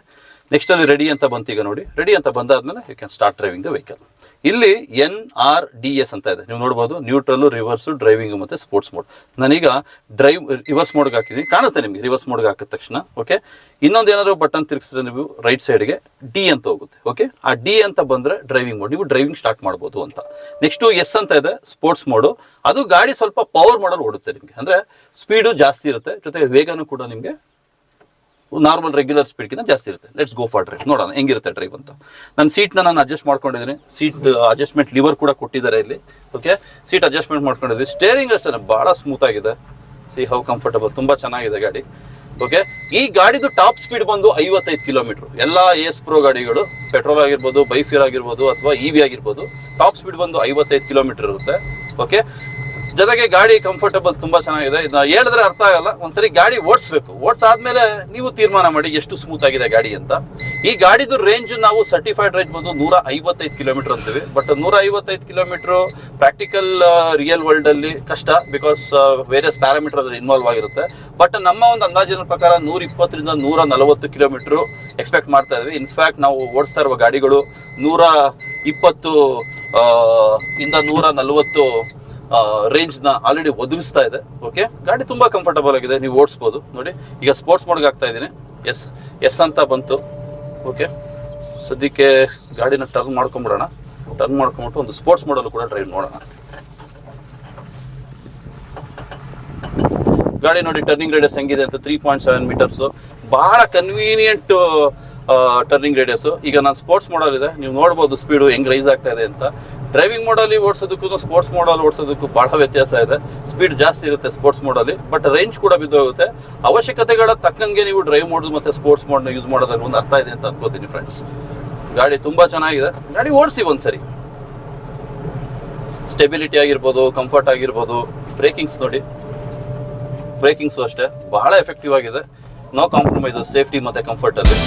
ನೆಕ್ಸ್ಟ್ ಅಲ್ಲಿ ರೆಡಿ ಅಂತ ಬಂತು. ಈಗ ನೋಡಿ ರೆಡಿ ಅಂತ ಬಂದಾದ್ಮೇಲೆ you can start driving the vehicle. ಇಲ್ಲಿ NRDS ಅಂತ ಇದೆ, ನೀವು ನೋಡ್ಬೋದು. ನ್ಯೂಟ್ರಲ್ಲು, ರಿವರ್ಸು, ಡ್ರೈವಿಂಗ್ ಮತ್ತು ಸ್ಪೋರ್ಟ್ಸ್ ಮೋಡ್. ನಾನೀಗ ರಿವರ್ಸ್ ಮೋಡ್ಗೆ ಹಾಕಿದ್ದೀನಿ, ಕಾಣುತ್ತೆ ನಿಮಗೆ ರಿವರ್ಸ್ ಮೋಡ್ಗೆ ಹಾಕಿದ ತಕ್ಷಣ. ಓಕೆ, ಇನ್ನೊಂದು ಏನಾದ್ರು ಬಟನ್ ತಿರುಗಿಸಿದ್ರೆ ನೀವು ರೈಟ್ ಸೈಡ್ಗೆ D ಅಂತ ಹೋಗುತ್ತೆ. ಓಕೆ, ಆ D ಅಂತ ಬಂದರೆ ಡ್ರೈವಿಂಗ್ ಮೋಡ್, ನೀವು ಡ್ರೈವಿಂಗ್ ಸ್ಟಾರ್ಟ್ ಮಾಡ್ಬೋದು ಅಂತ. ನೆಕ್ಸ್ಟು S ಅಂತ ಇದೆ, ಸ್ಪೋರ್ಟ್ಸ್ ಮೋಡು. ಅದು ಗಾಡಿ ಸ್ವಲ್ಪ ಪವರ್ ಮಾಡೋರು ಓಡುತ್ತೆ ನಿಮಗೆ, ಅಂದರೆ ಸ್ಪೀಡು ಜಾಸ್ತಿ ಇರುತ್ತೆ, ಜೊತೆಗೆ ವೇಗನೂ ಕೂಡ ನಿಮಗೆ ನಾರ್ಮಲ್ ರೆಗ್ಯುಲರ್ ಸ್ಪೀಡ್ಗಿಂತ ಜಾಸ್ತಿ ಇರುತ್ತೆ. ಲೆಟ್ಸ್ ಗೋ ಫಾರ್ ಡ್ರೈವ್, ನೋಡೋಣ ಹೆಂಗಿರುತ್ತೆ ಡ್ರೈವ್ ಅಂತ. ನನ್ನ ಸೀಟ್ನ ನಾನು ಅಡ್ಜಸ್ಟ್ ಮಾಡ್ಕೊಂಡಿದ್ದೀನಿ. ಸೀಟ್ ಅಡ್ಜಸ್ಟ್ಮೆಂಟ್ ಲಿವರ್ ಕೂಡ ಕೊಟ್ಟಿದ್ದಾರೆ ಇಲ್ಲಿ. ಓಕೆ, ಸೀಟ್ ಅಡ್ಜಸ್ಟ್ಮೆಂಟ್ ಮಾಡ್ಕೊಂಡಿದ್ದೀವಿ. ಸ್ಟೇರಿಂಗ್ ಅಷ್ಟೇ ಭಾಳ ಸ್ಮೂತ್ ಆಗಿದೆ. ಸಿ ಹೌ ಕಂಫರ್ಟಬಲ್, ತುಂಬ ಚೆನ್ನಾಗಿದೆ ಗಾಡಿ. ಓಕೆ, ಈ ಗಾಡಿದು ಟಾಪ್ ಸ್ಪೀಡ್ ಬಂದು 55 ಕಿಲೋಮೀಟರ್. ಎಲ್ಲ ಎಸ್ ಪ್ರೋ ಗಾಡಿಗಳು ಪೆಟ್ರೋಲ್ ಆಗಿರ್ಬೋದು, ಬೈಫಿಯರ್ ಆಗಿರ್ಬೋದು ಅಥವಾ EV ಆಗಿರ್ಬೋದು, ಟಾಪ್ ಸ್ಪೀಡ್ ಬಂದು 55 ಕಿಲೋಮೀಟರ್ ಇರುತ್ತೆ. ಓಕೆ, ಜೊತೆಗೆ ಗಾಡಿ ಕಂಫರ್ಟಬಲ್, ತುಂಬ ಚೆನ್ನಾಗಿದೆ. ಇದನ್ನ ಹೇಳಿದ್ರೆ ಅರ್ಥ ಆಗಲ್ಲ, ಒಂದ್ಸರಿ ಗಾಡಿ ಓಡಿಸ್ಬೇಕು. ಓಡಿಸಾದ್ಮೇಲೆ ನೀವು ತೀರ್ಮಾನ ಮಾಡಿ ಎಷ್ಟು ಸ್ಮೂತ್ ಆಗಿದೆ ಗಾಡಿ ಅಂತ. ಈ ಗಾಡಿದು ರೇಂಜ್ ನಾವು ಸರ್ಟಿಫೈಡ್ ರೇಂಜ್ ಬಂದು 155 ಕಿಲೋಮೀಟರ್ ಅಂತೀವಿ. But 155 kilometre practical real world ಅಲ್ಲಿ ಕಷ್ಟ, ಬಿಕಾಸ್ ವೇರಿಯಸ್ ಪ್ಯಾರಾಮೀಟರ್ ಅದ್ರ ಇನ್ವಾಲ್ವ್ ಆಗಿರುತ್ತೆ. ಬಟ್ ನಮ್ಮ ಒಂದು ಅಂದಾಜಿನ ಪ್ರಕಾರ 120ರಿಂದ 140 ಕಿಲೋಮೀಟರ್ ಎಕ್ಸ್ಪೆಕ್ಟ್ ಮಾಡ್ತಾ ಇದ್ವಿ. ಇನ್ಫ್ಯಾಕ್ಟ್ ನಾವು ಓಡಿಸ್ತಾ ಇರುವ ಗಾಡಿಗಳು 120 ಇಂದ 140 ರೇಂಜ್ನ ಆಲ್ರೆಡಿ ಒದಗಿಸ್ತಾ ಇದೆ. ಓಕೆ, ಗಾಡಿ ತುಂಬಾ ಕಂಫರ್ಟಬಲ್ ಆಗಿದೆ, ನೀವು ಓಡಿಸ್ಬೋದು. ನೋಡಿ ಈಗ ಸ್ಪೋರ್ಟ್ಸ್ ಮೋಡ್ಗೆ ಹಾಕ್ತಾ ಇದ್ದೀನಿ. ಎಸ್ ಅಂತ ಬಂತು. ಓಕೆ, ಸದ್ಯಕ್ಕೆ ಗಾಡಿನ ಟರ್ನ್ ಮಾಡ್ಕೊಂಬಿಡೋಣ. ಟರ್ನ್ ಮಾಡ್ಕೊಂಬಿಟ್ಟು ಒಂದು ಸ್ಪೋರ್ಟ್ಸ್ ಮೋಡಲ್ಲೂ ಕೂಡ ಡ್ರೈವ್ ನೋಡೋಣ. ಗಾಡಿ ನೋಡಿ ಟರ್ನಿಂಗ್ ರೇಡಿಯಸ್ ಹೆಂಗಿದೆ ಅಂತ, 3.7 ಮೀಟರ್ಸು, ಬಹಳ ಕನ್ವೀನಿಯಂಟ್ ಟರ್ನಿಂಗ್ ರೇಡಿಯಸ್. ಈಗ ನಾನು ಸ್ಪೋರ್ಟ್ಸ್ ಮೋಡಲ್ ಇದೆ, ನೀವು ನೋಡ್ಬೋದು ಸ್ಪೀಡು ಹೆಂಗ್ ರೈಸ್ ಆಗ್ತಾ ಇದೆ ಅಂತ. ಡ್ರೈವಿಂಗ್ ಮೋಡಲ್ಲಿ ಓಡಿಸೋದಕ್ಕೂ ಸ್ಪೋರ್ಟ್ಸ್ ಮೋಡಲ್ಲಿ ಓಡಿಸೋದಕ್ಕೂ ಬಹಳ ವ್ಯತ್ಯಾಸ ಇದೆ. ಸ್ಪೀಡ್ ಜಾಸ್ತಿ ಇರುತ್ತೆ ಸ್ಪೋರ್ಟ್ಸ್ ಮೋಡಲ್ಲಿ, ಬಟ್ ರೇಂಜ್ ಕೂಡ ಬಿದ್ದೋಗುತ್ತೆ. ಅವಶ್ಯಕತೆಗಳ ತಕ್ಕಂಗೆ ನೀವು ಡ್ರೈವ್ ಮೋಡ್ ಮತ್ತು ಸ್ಪೋರ್ಟ್ಸ್ ಮೋಡ್ನ ಯೂಸ್ ಮಾಡೋದ್ರಲ್ಲಿ ಒಂದು ಅರ್ಥ ಇದೆ ಅಂತ ಅನ್ಕೋತೀನಿ ಫ್ರೆಂಡ್ಸ್. ಗಾಡಿ ತುಂಬಾ ಚೆನ್ನಾಗಿದೆ, ಗಾಡಿ ಓಡಿಸಿ ಒಂದ್ಸರಿ. ಸ್ಟೆಬಿಲಿಟಿ ಆಗಿರ್ಬೋದು, ಕಂಫರ್ಟ್ ಆಗಿರ್ಬೋದು, ಬ್ರೇಕಿಂಗ್ಸ್ ನೋಡಿ, ಬ್ರೇಕಿಂಗ್ಸು ಅಷ್ಟೇ ಬಹಳ ಎಫೆಕ್ಟಿವ್ ಆಗಿದೆ. ನೋ ಕಾಂಪ್ರಮೈಸ್ ಸೇಫ್ಟಿ ಮತ್ತು ಕಂಫರ್ಟಲ್ಲಿ.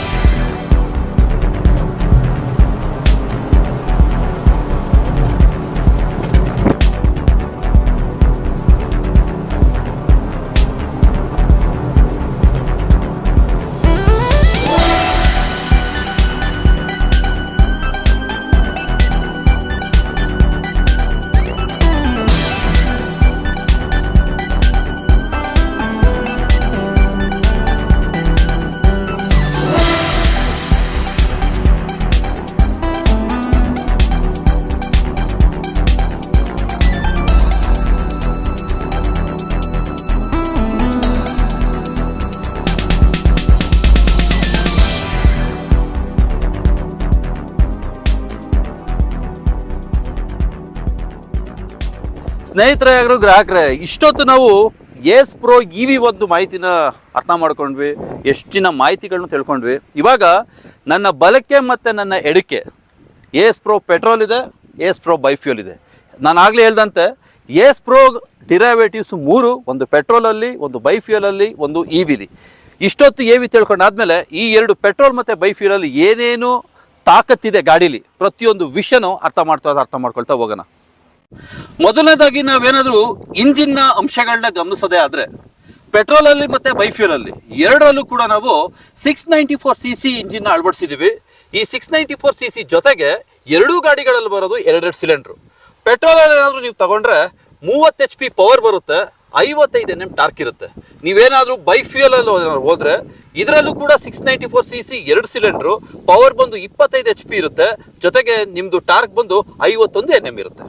ಸ್ನೇಹಿತರೆ, ಗ್ರಾಹಕರೇ, ಇಷ್ಟೊತ್ತು ನಾವು ಏಸ್ ಪ್ರೋ EV ಒಂದು ಮಾಹಿತಿನ ಅರ್ಥ ಮಾಡ್ಕೊಂಡ್ವಿ, ಎಷ್ಟಿನ ಮಾಹಿತಿಗಳನ್ನ ತಿಳ್ಕೊಂಡ್ವಿ. ಇವಾಗ ನನ್ನ ಬಲಕ್ಕೆ ಮತ್ತು ನನ್ನ ಎಡಕ್ಕೆ ಏಸ್ ಪ್ರೋ ಪೆಟ್ರೋಲ್ ಇದೆ, ಏಸ್ ಪ್ರೋ ಬೈಫ್ಯೂಲ್ ಇದೆ. ನಾನು ಆಗಲೇ ಹೇಳ್ದಂತೆ ಏಸ್ ಪ್ರೋ ಡಿರೈವೇಟಿವ್ಸ್ 3, ಒಂದು ಪೆಟ್ರೋಲಲ್ಲಿ, ಒಂದು ಬೈಫ್ಯೂಲಲ್ಲಿ, ಒಂದು EVಲಿ. ಇಷ್ಟೊತ್ತು EV ತಿಳ್ಕೊಂಡಾದ್ಮೇಲೆ ಈ 2 ಪೆಟ್ರೋಲ್ ಮತ್ತು ಬೈಫ್ಯೂಲಲ್ಲಿ ಏನೇನು ತಾಕತ್ತಿದೆ ಗಾಡೀಲಿ, ಪ್ರತಿಯೊಂದು ವಿಷಯನೂ ಅರ್ಥ ಮಾಡ್ಕೊಳ್ತಾ ಹೋಗೋಣ. ಮೊದಲನೇದಾಗಿ ನಾವೇನಾದರೂ ಇಂಜಿನ್ನ ಅಂಶಗಳನ್ನ ಗಮನಿಸೋದೇ ಆದರೆ ಪೆಟ್ರೋಲಲ್ಲಿ ಮತ್ತು ಬೈಫ್ಯೂಲಲ್ಲಿ ಎರಡರಲ್ಲೂ ಕೂಡ ನಾವು 694cc ಇಂಜಿನ್ನ ಅಳವಡಿಸಿದ್ದೀವಿ. ಈ 694cc ಜೊತೆಗೆ ಎರಡೂ ಗಾಡಿಗಳಲ್ಲಿ ಬರೋದು 2 ಸಿಲಿಂಡ್ರು. ಪೆಟ್ರೋಲಲ್ಲಿ ಏನಾದರೂ ನೀವು ತಗೊಂಡ್ರೆ 30 HP ಪವರ್ ಬರುತ್ತೆ, 55 Nm ಟಾರ್ಕ್ ಇರುತ್ತೆ. ನೀವೇನಾದರೂ ಬೈಫ್ಯೂಲಲ್ಲಿ ಹೋದರೆ ಇದರಲ್ಲೂ ಕೂಡ 694cc 2 ಸಿಲಿಂಡ್ರು, ಪವರ್ ಬಂದು 25 HP ಇರುತ್ತೆ, ಜೊತೆಗೆ ನಿಮ್ಮದು ಟಾರ್ಕ್ ಬಂದು 51 Nm ಇರುತ್ತೆ.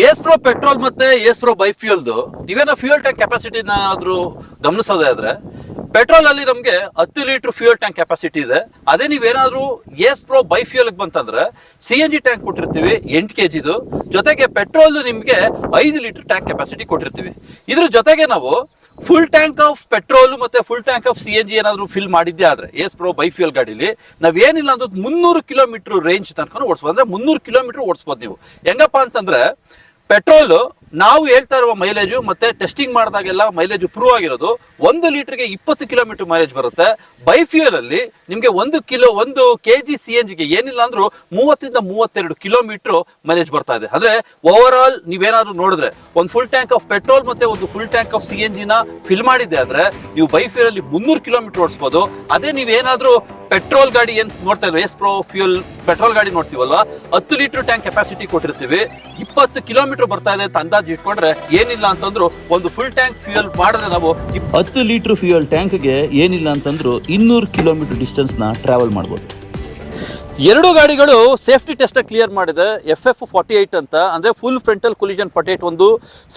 ಏಸ್ ಪ್ರೋ ಪೆಟ್ರೋಲ್ ಮತ್ತು ಏಸ್ ಪ್ರೋ ಬೈಫ್ಯೂಲ್ದು ನೀವೇನೋ ಫ್ಯೂಯಲ್ ಟ್ಯಾಂಕ್ ಕೆಪಾಸಿಟಿನ ಏನಾದರೂ ಗಮನಿಸೋದೇ ಆದರೆ ಪೆಟ್ರೋಲಲ್ಲಿ ನಮಗೆ 10 ಲೀಟ್ರ್ ಫ್ಯೂಯಲ್ ಟ್ಯಾಂಕ್ ಕೆಪಾಸಿಟಿ ಇದೆ. ಅದೇ ನೀವೇನಾದರೂ ಏಸ್ ಪ್ರೋ ಬೈಫ್ಯೂಲ್ಗೆ ಬಂತಂದರೆ CNG ಟ್ಯಾಂಕ್ ಕೊಟ್ಟಿರ್ತೀವಿ 8 kgದು, ಜೊತೆಗೆ ಪೆಟ್ರೋಲ್ ನಿಮಗೆ 5 ಲೀಟ್ರ್ ಟ್ಯಾಂಕ್ ಕೆಪಾಸಿಟಿ ಕೊಟ್ಟಿರ್ತೀವಿ. ಇದ್ರ ಜೊತೆಗೆ ನಾವು ಫುಲ್ ಟ್ಯಾಂಕ್ ಆಫ್ ಪೆಟ್ರೋಲು ಮತ್ತು ಫುಲ್ ಟ್ಯಾಂಕ್ ಆಫ್ CNG ಏನಾದರೂ ಫಿಲ್ ಮಾಡಿದ್ದೆ ಆದರೆ ಏಸ್ ಪ್ರೋ ಬೈಫ್ಯೂಲ್ ಗಾಡೀಲಿ ನಾವೇನಿಲ್ಲ ಅಂದ್ರೆ 300 ಕಿಲೋಮೀಟ್ರ್ ರೇಂಜ್ ತನಕ ಓಡಿಸ್ಬೋದು. ಅಂದರೆ 300 ಕಿಲೋಮೀಟ್ರ್ ಓಡಿಸ್ಬೋದು ನೀವು. ಹೆಂಗಪ್ಪ ಅಂತಂದರೆ ಪೆಟ್ರೋಲು ನಾವು ಹೇಳ್ತಾ ಇರುವ ಮೈಲೇಜು ಮತ್ತು ಟೆಸ್ಟಿಂಗ್ ಮಾಡಿದಾಗೆಲ್ಲ ಮೈಲೇಜು ಪ್ರೂವ್ ಆಗಿರೋದು 1 ಲೀಟ್ರಿಗೆ 20 ಕಿಲೋಮೀಟ್ರ್ ಮೈಲೇಜ್ ಬರುತ್ತೆ. ಬೈಫ್ಯೂಲಲ್ಲಿ ನಿಮಗೆ 1 kg CNGಗೆ ಏನಿಲ್ಲ ಅಂದರೂ 30ರಿಂದ 32 ಕಿಲೋಮೀಟ್ರ್ ಮೈಲೇಜ್ ಬರ್ತಾ ಇದೆ. ಅಂದರೆ ಓವರ್ ಆಲ್ ನೀವೇನಾದರೂ ನೋಡಿದ್ರೆ ಒಂದು ಫುಲ್ ಟ್ಯಾಂಕ್ ಆಫ್ ಪೆಟ್ರೋಲ್ ಮತ್ತು ಒಂದು ಫುಲ್ ಟ್ಯಾಂಕ್ ಆಫ್ CNGನ ಫಿಲ್ ಮಾಡಿದ್ದೆ ಆದರೆ ನೀವು ಬೈಫ್ಯೂಲಲ್ಲಿ 300 ಕಿಲೋಮೀಟ್ರ್ ಓಡಿಸ್ಬೋದು. ಅದೇ ನೀವೇನಾದರೂ ಪೆಟ್ರೋಲ್ ಗಾಡಿ ಏನು ನೋಡ್ತಾ ಇದ್ವಿ, ಏಸ್ ಪ್ರೋ ಫ್ಯೂಲ್ ಪೆಟ್ರೋಲ್ ಗಾಡಿ ನೋಡ್ತೀವಲ್ವ, 10 ಲೀಟ್ರ್ ಟ್ಯಾಂಕ್ ಕೆಪಾಸಿಟಿ ಕೊಟ್ಟಿರ್ತೀವಿ, 20 ಕಿಲೋಮೀಟ್ರ್ ಬರ್ತಾ ಇದೆ ಅಂತ ಅಂದಾಜು ಇಟ್ಕೊಂಡ್ರೆ ಏನಿಲ್ಲ ಅಂತಂದ್ರು ಒಂದು ಫುಲ್ ಟ್ಯಾಂಕ್ ಫ್ಯೂಯಲ್ ಮಾಡಿದ್ರೆ ನಾವು 10 ಲೀಟರ್ ಫ್ಯೂಯಲ್ ಟ್ಯಾಂಕ್ಗೆ ಏನಿಲ್ಲ ಅಂತಂದ್ರು 200 ಕಿಲೋಮೀಟರ್ ಡಿಸ್ಟೆನ್ಸ್ನ ಟ್ರಾವೆಲ್ ಮಾಡ್ಬೋದು. ಎರಡು ಗಾಡಿಗಳು ಸೇಫ್ಟಿ ಟೆಸ್ಟ್ ಕ್ಲಿಯರ್ ಮಾಡಿದೆ. FF48 ಅಂತ ಅಂದರೆ ಫುಲ್ ಫ್ರಂಟಲ್ ಕೊಲಿಷನ್ 48 ಒಂದು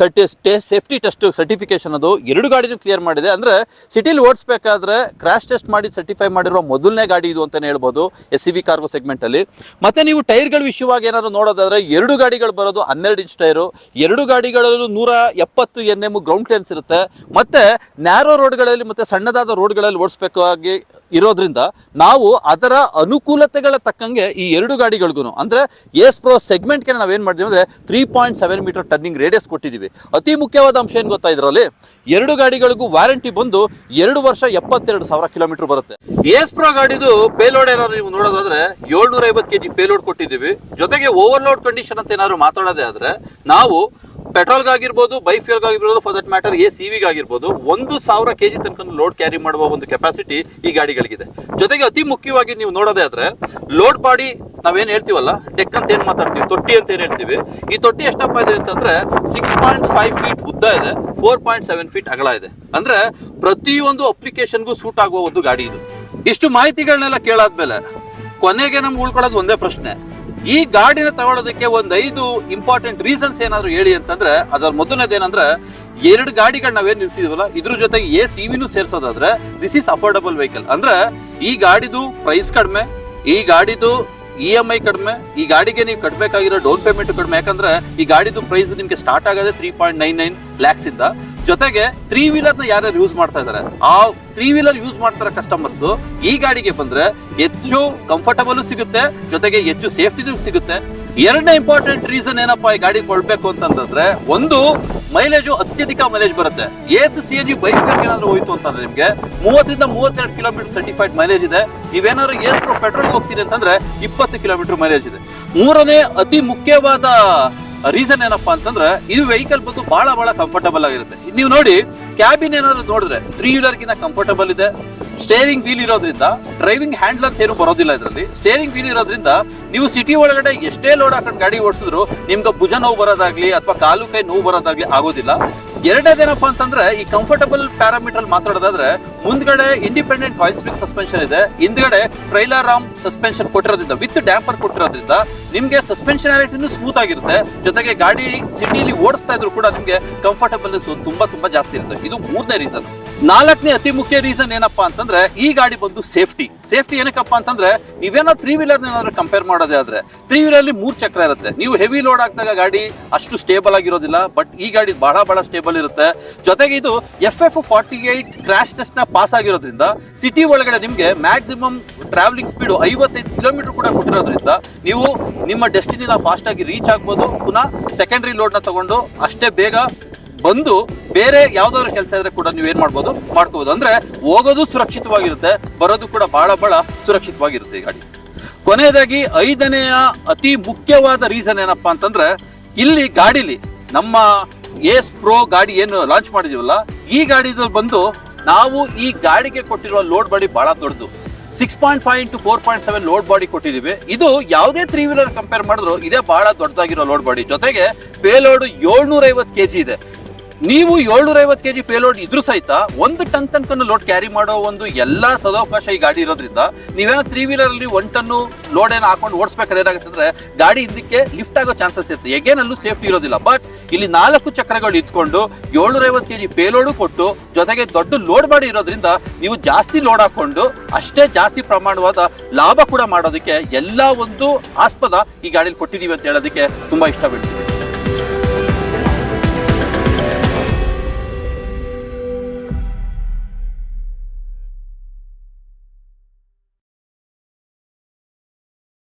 ಸೇಫ್ಟಿ ಟೆಸ್ಟ್ ಸರ್ಟಿಫಿಕೇಶನ್ ಅದು ಎರಡು ಗಾಡಿನೂ ಕ್ಲಿಯರ್ ಮಾಡಿದೆ. ಅಂದರೆ ಸಿಟಿಲಿ ಓಡಿಸ್ಬೇಕಾದ್ರೆ ಕ್ರ್ಯಾಶ್ ಟೆಸ್ಟ್ ಮಾಡಿ ಸರ್ಟಿಫೈ ಮಾಡಿರುವ ಮೊದಲನೇ ಗಾಡಿ ಇದು ಅಂತಲೇ ಹೇಳ್ಬೋದು SUV ಕಾರ್ಗೋ ಸೆಗ್ಮೆಂಟಲ್ಲಿ. ಮತ್ತು ನೀವು ಟೈರ್ಗಳ ವಿಷಯವಾಗಿ ಏನಾದರೂ ನೋಡೋದಾದರೆ ಎರಡು ಗಾಡಿಗಳು ಬರೋದು 12 ಇಂಚ್ ಟೈರು, ಎರಡು ಗಾಡಿಗಳಲ್ಲೂ 170 Nm ಗ್ರೌಂಡ್ ಕ್ಲಿಯರೆನ್ಸ್ ಇರುತ್ತೆ. ಮತ್ತು ನ್ಯಾರೋ ರೋಡ್ಗಳಲ್ಲಿ ಮತ್ತು ಸಣ್ಣದಾದ ರೋಡ್ಗಳಲ್ಲಿ ಓಡಿಸ್ಬೇಕಾಗಿ ಇರೋದ್ರಿಂದ ನಾವು ಅದರ ಅನುಕೂಲತೆಗಳ ತಕ್ಕಂಗೆ ಈ ಎರಡು ಗಾಡಿಗಳಿಗೂ ಅಂದರೆ ಏಸ್ ಪ್ರೋ ಸೆಗ್ಮೆಂಟ್ಗೆ ನಾವೇನು ಮಾಡಿದ್ವಿ ಅಂದರೆ 3.7 ಮೀಟರ್ ಟರ್ನಿಂಗ್ ರೇಡಿಯಸ್ ಕೊಟ್ಟಿದ್ದೀವಿ. ಅತಿ ಮುಖ್ಯವಾದ ಅಂಶ ಏನು ಗೊತ್ತಾ ಇದರಲ್ಲಿ, ಎರಡು ಗಾಡಿಗಳಿಗೂ ವಾರಂಟಿ ಬಂದು 2 ವರ್ಷ 72,000 ಕಿಲೋಮೀಟರ್ ಬರುತ್ತೆ. ಏಸ್ ಪ್ರೋ ಗಾಡಿದು ಪೇಲೋಡ್ ಏನಾದ್ರು ನೀವು ನೋಡೋದಾದ್ರೆ 750 kg ಪೇಲೋಡ್ ಕೊಟ್ಟಿದ್ದೀವಿ. ಜೊತೆಗೆ ಓವರ್ಲೋಡ್ ಕಂಡೀಷನ್ ಅಂತ ಏನಾದ್ರು ಮಾತಾಡೋದೇ ಆದರೆ ನಾವು ಪೆಟ್ರೋಲ್ಗಾಗಿರ್ಬೋದು, ಬೈಫ್ಯೂಲ್ಗಾಗಿರ್ಬೋದು, ಫಾರ್ ದಟ್ ಮ್ಯಾಟರ್ CVಗಾಗಿರ್ಬೋದು 1,000 kg ತನಕ ಲೋಡ್ ಕ್ಯಾರಿ ಮಾಡುವ ಒಂದು ಕೆಪಾಸಿಟಿ ಈ ಗಾಡಿಗಳಿಗಿದೆ. ಜೊತೆಗೆ ಅತಿ ಮುಖ್ಯವಾಗಿ ನೀವು ನೋಡೋದೇ ಆದರೆ ಲೋಡ್ ಬಾಡಿ ನಾವೇನು ಹೇಳ್ತೀವಲ್ಲ, ಡೆಕ್ ಅಂತ ಏನು ಮಾತಾಡ್ತೀವಿ, ತೊಟ್ಟಿ ಅಂತ ಏನು ಹೇಳ್ತೀವಿ, ಈ ತೊಟ್ಟಿ ಎಷ್ಟಪ್ಪ ಇದೆ ಅಂತಂದರೆ 6.5 ಫೀಟ್ ಉದ್ದ ಇದೆ, 4.7 ಫೀಟ್ ಅಗಲ ಇದೆ. ಅಂದರೆ ಪ್ರತಿಯೊಂದು ಅಪ್ಲಿಕೇಶನ್ಗೂ ಸೂಟ್ ಆಗುವ ಒಂದು ಗಾಡಿ ಇದು. ಇಷ್ಟು ಮಾಹಿತಿಗಳನ್ನೆಲ್ಲ ಕೇಳಾದ್ಮೇಲೆ ಕೊನೆಗೆ ನಮ್ಗೆ ಉಳ್ಕೊಳ್ಳೋದು ಒಂದೇ ಪ್ರಶ್ನೆ, ಈ ಗಾಡಿನ ತಗೊಳ್ಳೋದಕ್ಕೆ ಒಂದು 5 ಇಂಪಾರ್ಟೆಂಟ್ ರೀಸನ್ಸ್ ಏನಾದ್ರು ಹೇಳಿ ಅಂತಂದ್ರೆ ಅದರ ಮೊದಲನೇದೇನಂದ್ರೆ, ಎರಡು ಗಾಡಿಗಳು ನಾವೇನು ನಿಲ್ಸಿದ್ವಲ್ಲ ಇದ್ರ ಜೊತೆಗೆ EVನೂ ಸೇರಿಸೋದಾದ್ರೆ ದಿಸ್ ಈಸ್ ಅಫೋರ್ಡಬಲ್ ವೆಹಿಕಲ್. ಅಂದ್ರೆ ಈ ಗಾಡಿದು ಪ್ರೈಸ್ ಕಡಿಮೆ, ಈ ಗಾಡಿದು EMI ಕಡಿಮೆ, ಈ ಗಾಡಿಗೆ ನೀವು ಕಟ್ಟಬೇಕಾಗಿರೋ ಡೌನ್ ಪೇಮೆಂಟ್ ಕಡಿಮೆ. ಯಾಕಂದ್ರೆ ಈ ಗಾಡಿದು ಪ್ರೈಸ್ ನಿಮಗೆ ಸ್ಟಾರ್ಟ್ ಆಗೋದೇ 3.99 lakhs ಇಂದ. ಜೊತೆಗೆ 3 ವೀಲರ್ನ ಯಾರ್ಯಾರು ಯೂಸ್ ಮಾಡ್ತಾ ಇದ್ದಾರೆ ಆ 3 ವೀಲರ್ ಯೂಸ್ ಮಾಡ್ತಾರ ಕಸ್ಟಮರ್ಸ್ ಈ ಗಾಡಿಗೆ ಬಂದ್ರೆ ಹೆಚ್ಚು ಕಂಫರ್ಟಬಲ್ ಸಿಗುತ್ತೆ, ಜೊತೆಗೆ ಹೆಚ್ಚು ಸೇಫ್ಟಿನೂ ಸಿಗುತ್ತೆ. ಎರಡನೇ ಇಂಪಾರ್ಟೆಂಟ್ ರೀಸನ್ ಏನಪ್ಪಾ ಈ ಗಾಡಿ ಕೊಡ್ಬೇಕು ಅಂತಂದ್ರೆ, ಒಂದು ಮೈಲೇಜು ಅತ್ಯಧಿಕ ಮೈಲೇಜ್ ಬರುತ್ತೆ. CNG ಬೈಫ್ಯೂಲ್ ಏನಾದ್ರು ಹೋಯ್ತು ಅಂತಂದ್ರೆ ನಿಮಗೆ 30ರಿಂದ 32 ಕಿಲೋಮೀಟರ್ ಸರ್ಟಿಫೈಡ್ ಮೈಲೇಜ್ ಇದೆ. ನೀವೇನಾದ್ರು ಏಸ್ ಪ್ರೋ ಪೆಟ್ರೋಲ್ ಹೋಗ್ತೀರಿ ಅಂತಂದ್ರೆ 20 ಕಿಲೋಮೀಟರ್ ಮೈಲೇಜ್ ಇದೆ. ಮೂರನೇ ಅತಿ ಮುಖ್ಯವಾದ ರೀಸನ್ ಏನಪ್ಪಾ ಅಂತಂದ್ರೆ ಇದು ವೆಹಿಕಲ್ ಬಂದು ಬಹಳ ಕಂಫರ್ಟಬಲ್ ಆಗಿರುತ್ತೆ. ನೀವು ನೋಡಿ ಕ್ಯಾಬಿನ್ ಏನಾದ್ರು ನೋಡಿದ್ರೆ 3 ವೀಲರ್ಗಿಂತ ಕಂಫರ್ಟಬಲ್ ಇದೆ. ಸ್ಟೇರಿಂಗ್ ವೀಲ್ ಇರೋದ್ರಿಂದ ಡ್ರೈವಿಂಗ್ ಹ್ಯಾಂಡಲ್ ಅಂತ ಏನು ಬರೋದಿಲ್ಲ ಇದರಲ್ಲಿ. ಸ್ಟೇರಿಂಗ್ ವೀಲ್ ಇರೋದ್ರಿಂದ ನೀವು ಸಿಟಿ ಒಳಗಡೆ ಎಷ್ಟೇ ಲೋಡ್ ಹಾಕೊಂಡು ಗಾಡಿ ಓಡಿಸಿದ್ರು ನಿಮ್ಗೆ ಭುಜ ನೋವು ಬರೋದಾಗ್ಲಿ ಅಥವಾ ಕಾಲು ಕೈ ನೋವು ಬರೋದಾಗ್ಲಿ ಆಗೋದಿಲ್ಲ. ಎರಡನೇದೇನಪ್ಪ ಅಂತಂದ್ರೆ ಈ ಕಂಫರ್ಟಬಲ್ ಪ್ಯಾರಾಮೀಟರ್ ಮಾತಾಡೋದಾದ್ರೆ ಮುಂದ್ಗಡೆ ಇಂಡಿಪೆಂಡೆಂಟ್ ಕಾಯಿಲ್ ಸ್ಪ್ರಿಂಗ್ ಸಸ್ಪೆನ್ಷನ್ ಇದೆ, ಹಿಂದ್ಗಡೆ ಟ್ರೈಲರ್ ಆರ್ಮ್ ಸಸ್ಪೆನ್ಷನ್ ಕೊಟ್ಟಿರೋದ್ರಿಂದ ವಿತ್ ಡ್ಯಾಂಪರ್ ಕೊಟ್ಟಿರೋದ್ರಿಂದ ನಿಮ್ಗೆ ಸಸ್ಪೆನ್ಷನಾಲಿಟಿನೂ ಸ್ಮೂತ್ ಆಗಿರುತ್ತೆ. ಜೊತೆಗೆ ಗಾಡಿ ಸಿಟಿಲಿ ಓಡಿಸ್ತಾ ಇದ್ರು ಕೂಡ ನಿಮ್ಗೆ ಕಂಫರ್ಟಬಲ್ನೆಸ್ ತುಂಬಾ ಜಾಸ್ತಿ ಇರುತ್ತೆ. ಇದು ಮೂರನೇ ರೀಸನ್. ನಾಲ್ಕನೇ ಅತಿ ಮುಖ್ಯ ರೀಸನ್ ಏನಪ್ಪಾ ಅಂತಂದ್ರೆ ಈ ಗಾಡಿ ಬಂದು ಸೇಫ್ಟಿ ಏನಕ್ಕಪ್ಪ ಅಂತಂದ್ರೆ ನೀವೇನೋ 3-ವೀಲರ್ ಏನಾದ್ರು ಕಂಪೇರ್ ಮಾಡೋದೇ ಆದ್ರೆ 3-ವೀಲರ್ ಅಲ್ಲಿ 3 ಚಕ್ರ ಇರುತ್ತೆ. ನೀವು ಹೆವಿ ಲೋಡ್ ಹಾಕಿದಾಗ ಗಾಡಿ ಅಷ್ಟು ಸ್ಟೇಬಲ್ ಆಗಿರೋದಿಲ್ಲ, ಬಟ್ ಈ ಗಾಡಿ ಬಹಳ ಸ್ಟೇಬಲ್ ಇರುತ್ತೆ. ಜೊತೆಗೆ ಇದು FF48 ಕ್ರಾಶ್ ಟೆಸ್ಟ್ ನ ಪಾಸ್ ಆಗಿರೋದ್ರಿಂದ ಸಿಟಿ ಒಳಗಡೆ ನಿಮ್ಗೆ ಮ್ಯಾಕ್ಸಿಮಮ್ ಟ್ರಾವೆಲಿಂಗ್ ಸ್ಪೀಡ್ 55 ಕಿಲೋಮೀಟರ್ ಕೂಡ ಕೊಟ್ಟಿರೋದ್ರಿಂದ ನೀವು ನಿಮ್ಮ ಡೆಸ್ಟಿನಿನ ಫಾಸ್ಟ್ ಆಗಿ ರೀಚ್ ಆಗ್ಬೋದು. ಪುನಃ ಸೆಕೆಂಡರಿ ಲೋಡ್ ನ ತಗೊಂಡು ಅಷ್ಟೇ ಬೇಗ ಬಂದು ಬೇರೆ ಯಾವ್ದಾದ್ರು ಕೆಲಸ ಇದ್ರೆ ಕೂಡ ನೀವು ಏನ್ ಮಾಡ್ಕೋಬಹುದು. ಅಂದ್ರೆ ಹೋಗೋದು ಸುರಕ್ಷಿತವಾಗಿರುತ್ತೆ, ಬರೋದು ಕೂಡ ಬಹಳ ಸುರಕ್ಷಿತವಾಗಿರುತ್ತೆ ಈ ಗಾಡಿ. ಕೊನೆಯದಾಗಿ 5ನೆಯ ಅತಿ ಮುಖ್ಯವಾದ ರೀಸನ್ ಏನಪ್ಪಾ ಅಂತಂದ್ರೆ ಇಲ್ಲಿ ಗಾಡಿಲಿ ನಮ್ಮ ಏಸ್ ಪ್ರೋ ಗಾಡಿ ಏನು ಲಾಂಚ್ ಮಾಡಿದೀವಲ್ಲ, ಈ ಗಾಡಿದಲ್ಲಿ ಬಂದು ನಾವು ಈ ಗಾಡಿಗೆ ಕೊಟ್ಟಿರುವ ಲೋಡ್ ಬಾಡಿ ಬಹಳ ದೊಡ್ಡದು. 6.5 into 4.7 ಲೋಡ್ ಬಾಡಿ ಕೊಟ್ಟಿದ್ದೀವಿ. ಇದು ಯಾವುದೇ 3-ವೀಲರ್ ಕಂಪೇರ್ ಮಾಡಿದ್ರು ಇದೇ ಬಹಳ ದೊಡ್ಡದಾಗಿರೋ ಲೋಡ್ ಬಾಡಿ. ಜೊತೆಗೆ ಪೇಲೋಡ್ 750 kg ಇದೆ. ನೀವು 750 kg ಪೇಲೋಡ್ ಇದ್ರೂ ಸಹಿತ 1 ಟನ್ ತನಕ ಲೋಡ್ ಕ್ಯಾರಿ ಮಾಡೋ ಒಂದು ಎಲ್ಲಾ ಸದಾವಕಾಶ ಈ ಗಾಡಿ ಇರೋದ್ರಿಂದ ನೀವೇನೋ 3-ವೀಲರ್ ಅಲ್ಲಿ 1 ಟನ್ನು ಲೋಡ್ ಏನೋ ಹಾಕೊಂಡು ಓಡಿಸ್ಬೇಕಾದ್ರೆ ಏನಾಗುತ್ತೆ ಅಂದ್ರೆ ಗಾಡಿ ಹಿಂದಕ್ಕೆ ಲಿಫ್ಟ್ ಆಗೋ ಚಾನ್ಸಸ್ ಇರುತ್ತೆ. ಎಗೇನಲ್ಲೂ ಸೇಫ್ಟಿ ಇರೋದಿಲ್ಲ. ಬಟ್ ಇಲ್ಲಿ 4 ಚಕ್ರಗಳು ಇದ್ಕೊಂಡು 750 kg ಪೇಲೋಡು ಕೊಟ್ಟು ಜೊತೆಗೆ ದೊಡ್ಡ ಲೋಡ್ ಬಾಡಿ ಇರೋದ್ರಿಂದ ನೀವು ಜಾಸ್ತಿ ಲೋಡ್ ಹಾಕೊಂಡು ಅಷ್ಟೇ ಜಾಸ್ತಿ ಪ್ರಮಾಣವಾದ ಲಾಭ ಕೂಡ ಮಾಡೋದಕ್ಕೆ ಎಲ್ಲ ಒಂದು ಆಸ್ಪದ ಈ ಗಾಡಿಯಲ್ಲಿ ಕೊಟ್ಟಿದೀವಿ ಅಂತ ಹೇಳೋದಕ್ಕೆ ತುಂಬಾ ಇಷ್ಟಪಡ್ತೀನಿ.